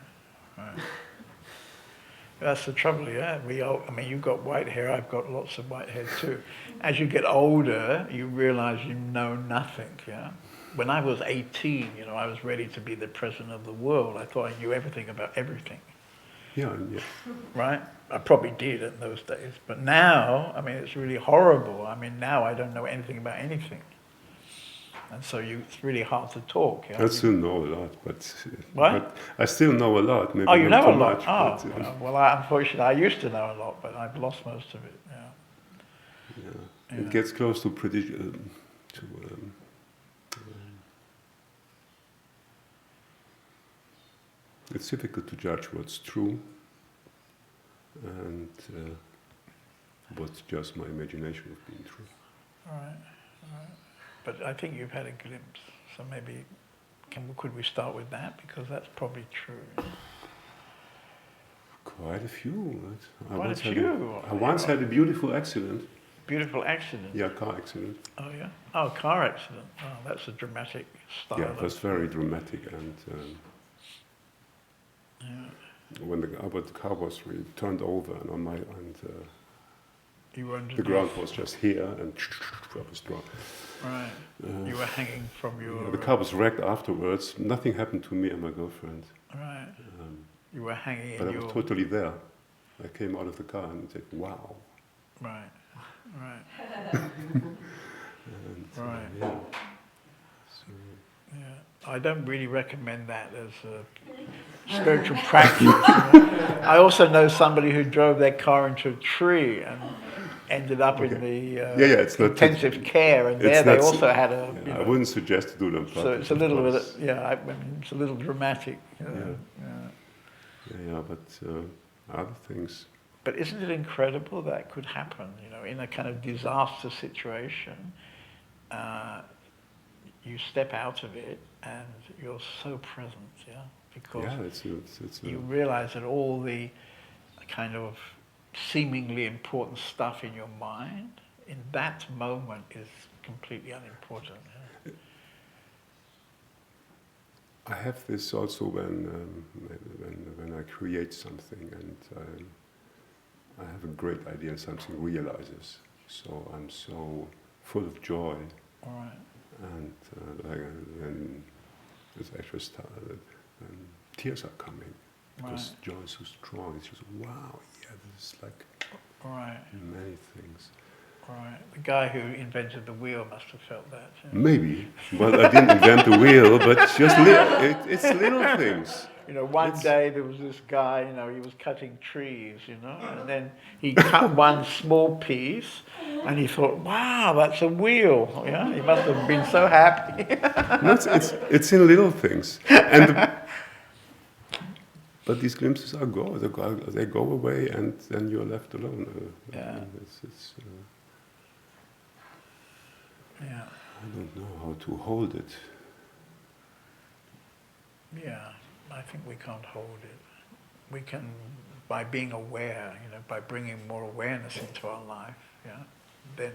That's the trouble, yeah. I mean, you've got white hair, I've got lots of white hair too. As you get older, you realize you know nothing, yeah. When I was 18, I was ready to be the president of the world. I thought I knew everything about everything. Yeah. Right? I probably did in those days. But now, I mean, it's really horrible. I mean, now I don't know anything about anything. And so it's really hard to talk. I still know a lot, but What? but I still know a lot. Maybe Oh, you not know a too lot? much. Oh, But, well, unfortunately, I used to know a lot, but I've lost most of it. Yeah. it gets close to it's difficult to judge what's true and what's just my imagination of being true. All right. But I think you've had a glimpse, so maybe could we start with that, because that's probably true. Quite a few. Right? I Quite once had a beautiful accident. Beautiful accident. Yeah, car accident. Oh yeah. Oh, car accident. Oh, that's a dramatic style. Yeah, it was very dramatic, and when the car was really turned over, and on my you were the ground was just here, and I was drawn. Right. You were hanging from your. The car was wrecked afterwards. Nothing happened to me and my girlfriend. Right. You were hanging But in I was totally there. I came out of the car and said, "Wow." Right. And, Right. Yeah. So, I don't really recommend that as a spiritual practice. I also know somebody who drove their car into a tree and ended up in the it's not intensive care, and there they also had a. I wouldn't suggest to do them. So it's a little bit, I mean, it's a little dramatic. But other things. But isn't it incredible that could happen? In a kind of disaster situation, you step out of it and you're so present, because you realize that all the kind of seemingly important stuff in your mind in that moment is completely unimportant. I have this also when I create something and I have a great idea and something realizes. So I'm so full of joy. All right. And then it's actually started, and tears are coming because joy is so strong. It's just wow, this is like many things. Right. The guy who invented the wheel must have felt that. Maybe. Well, I didn't invent the wheel, but just it's little things. One day there was this guy, he was cutting trees, and then he cut one small piece, and he thought, wow, that's a wheel. Yeah, he must have been so happy. It's in little things, but these glimpses are they go away, and then you're left alone. I don't know how to hold it. Yeah, I think we can't hold it. We can, by being aware, by bringing more awareness into our life, then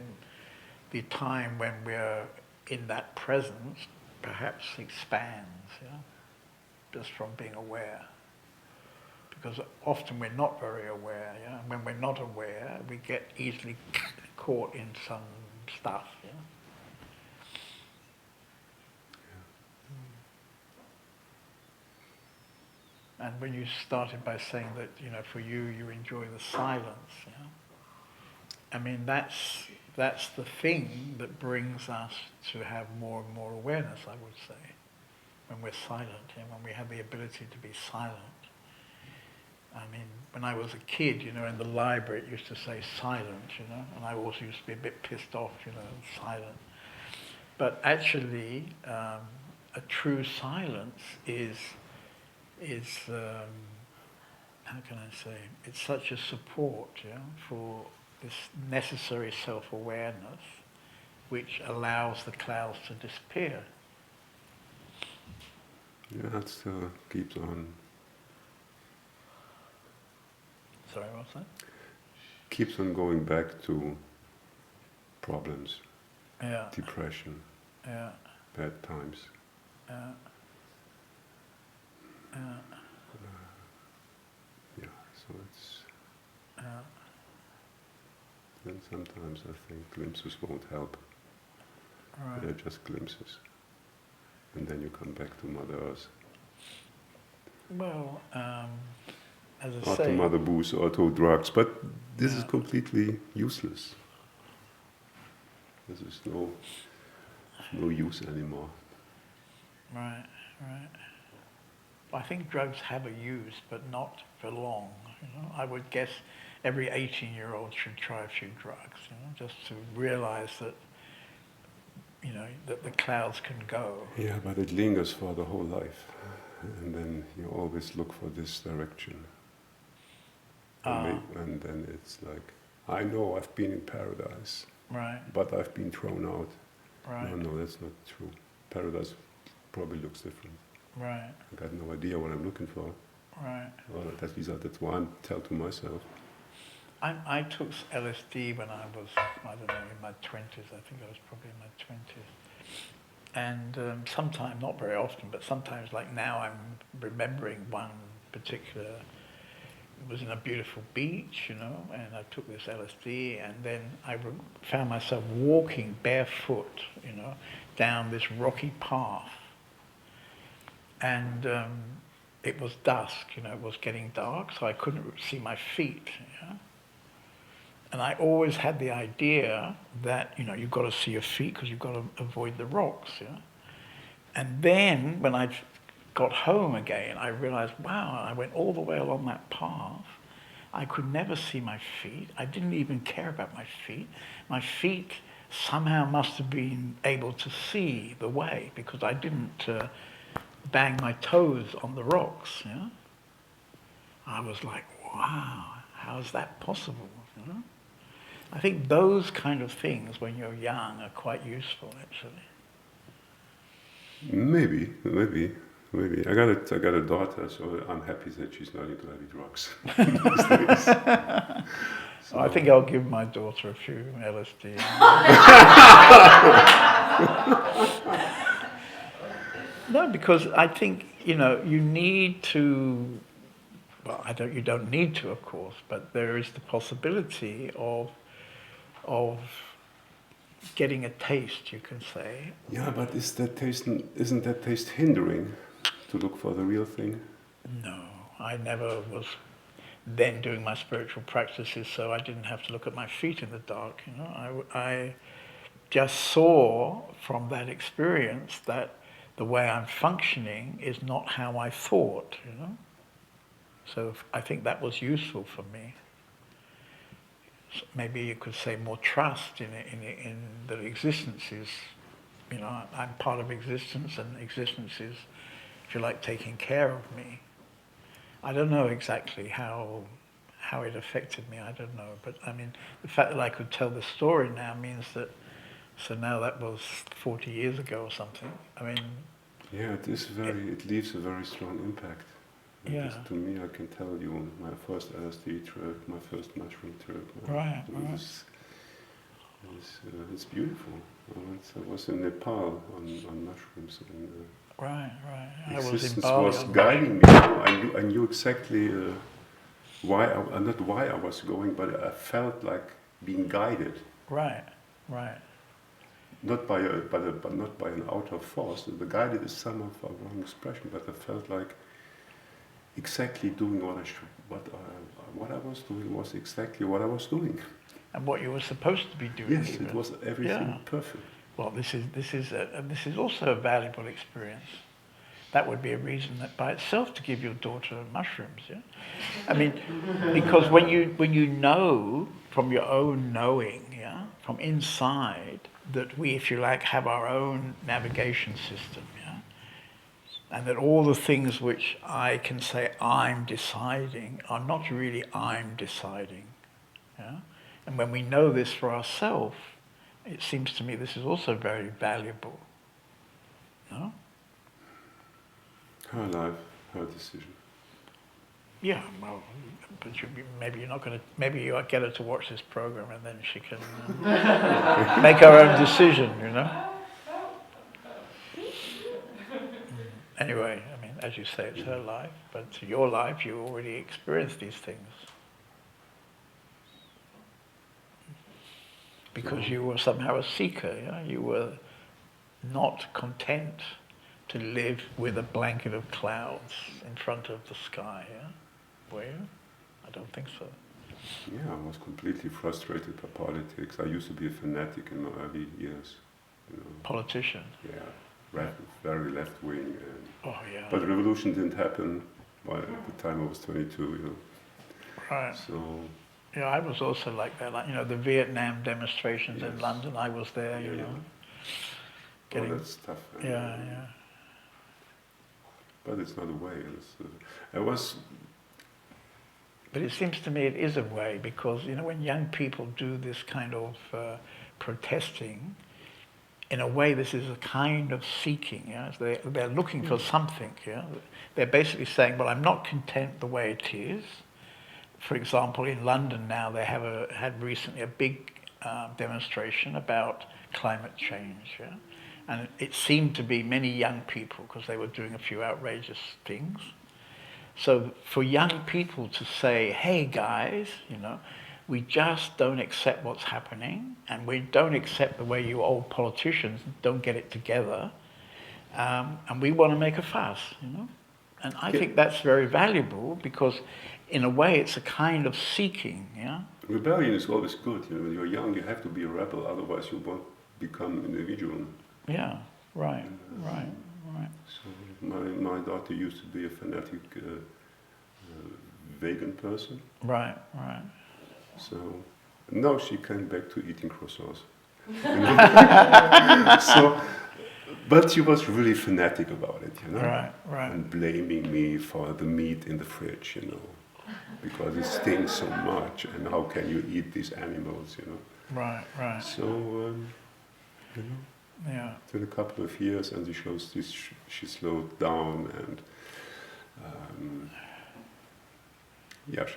the time when we're in that presence perhaps expands, just from being aware. Because often we're not very aware, and when we're not aware, we get easily caught in some stuff, And when you started by saying that, for you enjoy the silence, I mean, that's the thing that brings us to have more and more awareness, I would say, when we're silent, when we have the ability to be silent. I mean, when I was a kid, in the library it used to say silent, and I also used to be a bit pissed off, silent. But actually, a true silence is how can I say, it's such a support, for this necessary self-awareness which allows the clouds to disappear. Yeah, it still keeps on. Sorry, what's that? Keeps on going back to problems, Yeah. depression, bad times. Yeah, so it's... And sometimes I think glimpses won't help. Right. They're just glimpses. And then you come back to Mother Earth. Well, as I Or say, to Mother Booze or to drugs. But this is Yeah. completely useless. This is no use anymore. right. I think drugs have a use, but not for long. You know, I would guess every 18-year-old should try a few drugs, you know, just to realize that, you know, that the clouds can go. Yeah, but it lingers for the whole life. And then you always look for this direction. And then it's like, I know I've been in paradise, Right, but I've been thrown out. right, No, that's not true. Paradise probably looks different. right, I got no idea what I'm looking for. right. Well, that's why I tell to myself. I took LSD when I was, I don't know, in my 20s. I think I was probably in my 20s. And sometimes, not very often, but sometimes, like now, I'm remembering one particular. It was in a beautiful beach, you know, and I took this LSD, and then I found myself walking barefoot, you know, down this rocky path. And it was dusk, you know, it was getting dark, so I couldn't see my feet, you know. And I always had the idea that, you know, you've got to see your feet because you've got to avoid the rocks, you know. And then when I got home again, I realized, wow, I went all the way along that path. I could never see my feet. I didn't even care about my feet. My feet somehow must have been able to see the way because I didn't bang my toes on the rocks, you know. I was like, wow, how is that possible, you know? I think those kind of things when you're young are quite useful, actually. Maybe. I got a daughter, so I'm happy that she's not into heavy drugs these days. So. I think I'll give my daughter a few LSD. No, because I think, you know, you need to, well, you don't need to, of course, but there is the possibility of getting a taste, you can say. Yeah, but isn't that taste hindering to look for the real thing? No, I never was then doing my spiritual practices, so I didn't have to look at my feet in the dark. You know, I just saw from that experience that the way I'm functioning is not how I thought. You know, so I think that was useful for me. So maybe you could say more trust in that existence is, you know, I'm part of existence, and existence is, if you like, taking care of me. I don't know exactly how it affected me, I don't know. But I mean, the fact that I could tell the story now means that, so now that was 40 years ago or something. I mean... Yeah, it leaves a very strong impact. Yeah. To me, I can tell you, my first LSD trip, my first mushroom trip. Right. It's beautiful. I was in Nepal on mushrooms. And, right. I was in existence Bali. was guiding me. I knew exactly not why I was going, but I felt like being guided. Right. Not by an outer force. The guided is some of a wrong expression, but I felt like exactly doing what I was doing was exactly what I was doing. And what you were supposed to be doing. Yes, even. it was everything perfect. Well, this is also a valuable experience. That would be a reason that by itself to give your daughter mushrooms. Yeah, I mean, because when you know from your own knowing, yeah, from inside, that we, if you like, have our own navigation system, yeah, and that all the things which I can say I'm deciding are not really I'm deciding, yeah, and when we know this for ourselves, it seems to me this is also very valuable. No? Her life, her decision. Yeah, well, but maybe you're not going to. Maybe you get her to watch this program, and then she can make her own decision. You know. anyway, I mean, as you say, it's her life, but to your life, you already experienced these things. Because you were somehow a seeker, yeah? You were not content to live with a blanket of clouds in front of the sky, yeah? Were you? I don't think so. Yeah, I was completely frustrated by politics. I used to be a fanatic in my early years. You know. Politician. Yeah, very left wing. Oh yeah. But the revolution didn't happen by the time I was 22. You know. Right. So. Yeah, I was also like that. Like, you know, the Vietnam demonstrations in Yes. London. I was there. You know. Oh, that's tough. Yeah, yeah. But it's not a way. I was. But it seems to me it is a way, because, you know, when young people do this kind of protesting, in a way this is a kind of seeking. Yeah? They're looking for something. Yeah? They're basically saying, well, I'm not content the way it is. For example, in London now they had recently a big demonstration about climate change. Yeah? And it seemed to be many young people, because they were doing a few outrageous things. So for young people to say, hey guys, you know, we just don't accept what's happening, and we don't accept the way you old politicians don't get it together, and we want to make a fuss, you know. And I think that's very valuable, because in a way it's a kind of seeking, yeah. Rebellion is always good. You know, when you're young, you have to be a rebel, otherwise you won't become an individual. Yeah, right. So my daughter used to be a fanatic vegan person. Right. So now she came back to eating croissants. So, but she was really fanatic about it, you know. Right. And blaming me for the meat in the fridge, you know, because it stings so much, and how can you eat these animals, you know. Right. So, you know. Yeah. In a couple of years, and she slowed down, and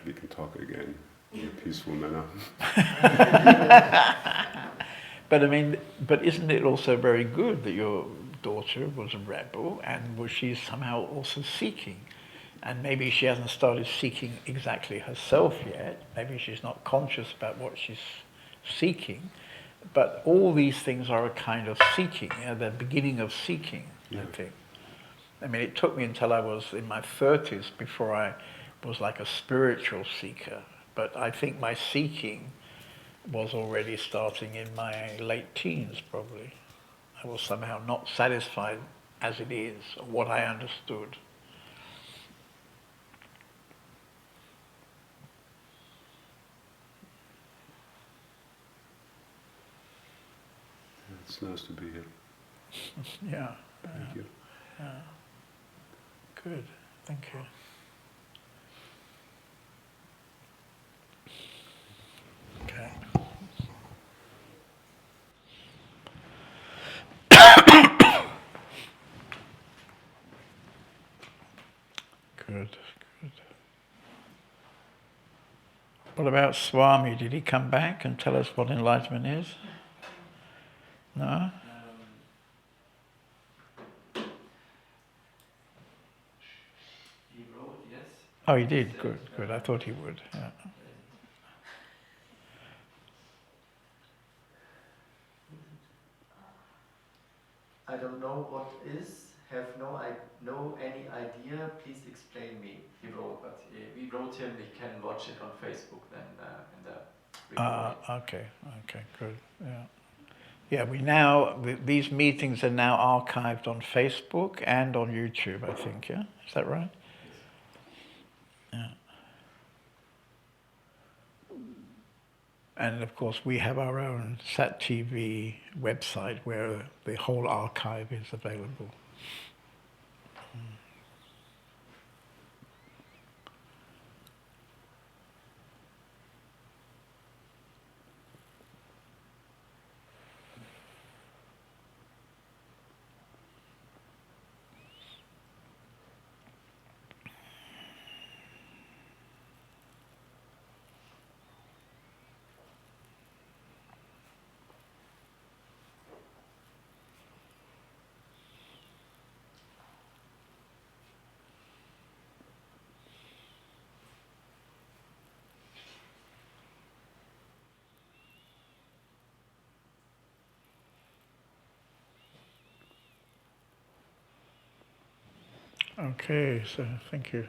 we can talk again in a peaceful manner. But I mean, but isn't it also very good that your daughter was a rebel, and was she somehow also seeking? And maybe she hasn't started seeking exactly herself yet. Maybe she's not conscious about what she's seeking. But all these things are a kind of seeking, you know, the beginning of seeking, I think. I mean, it took me until I was in my 30s before I was like a spiritual seeker. But I think my seeking was already starting in my late teens, probably. I was somehow not satisfied as it is, or what I understood. It's nice to be here. Yeah. Thank you. Yeah. Good. Thank you. Okay. Good. What about Swami? Did he come back and tell us what enlightenment is? No? He wrote, yes. Oh, he did. Good. I thought he would. Yeah. I don't know what is, have no any idea, please explain me, he wrote, but we wrote him, we can watch it on Facebook then in the recording. Okay, good, yeah. Yeah, these meetings are now archived on Facebook and on YouTube, I think, yeah? Is that right? Yeah. And of course, we have our own Sat TV website where the whole archive is available. Okay, so thank you.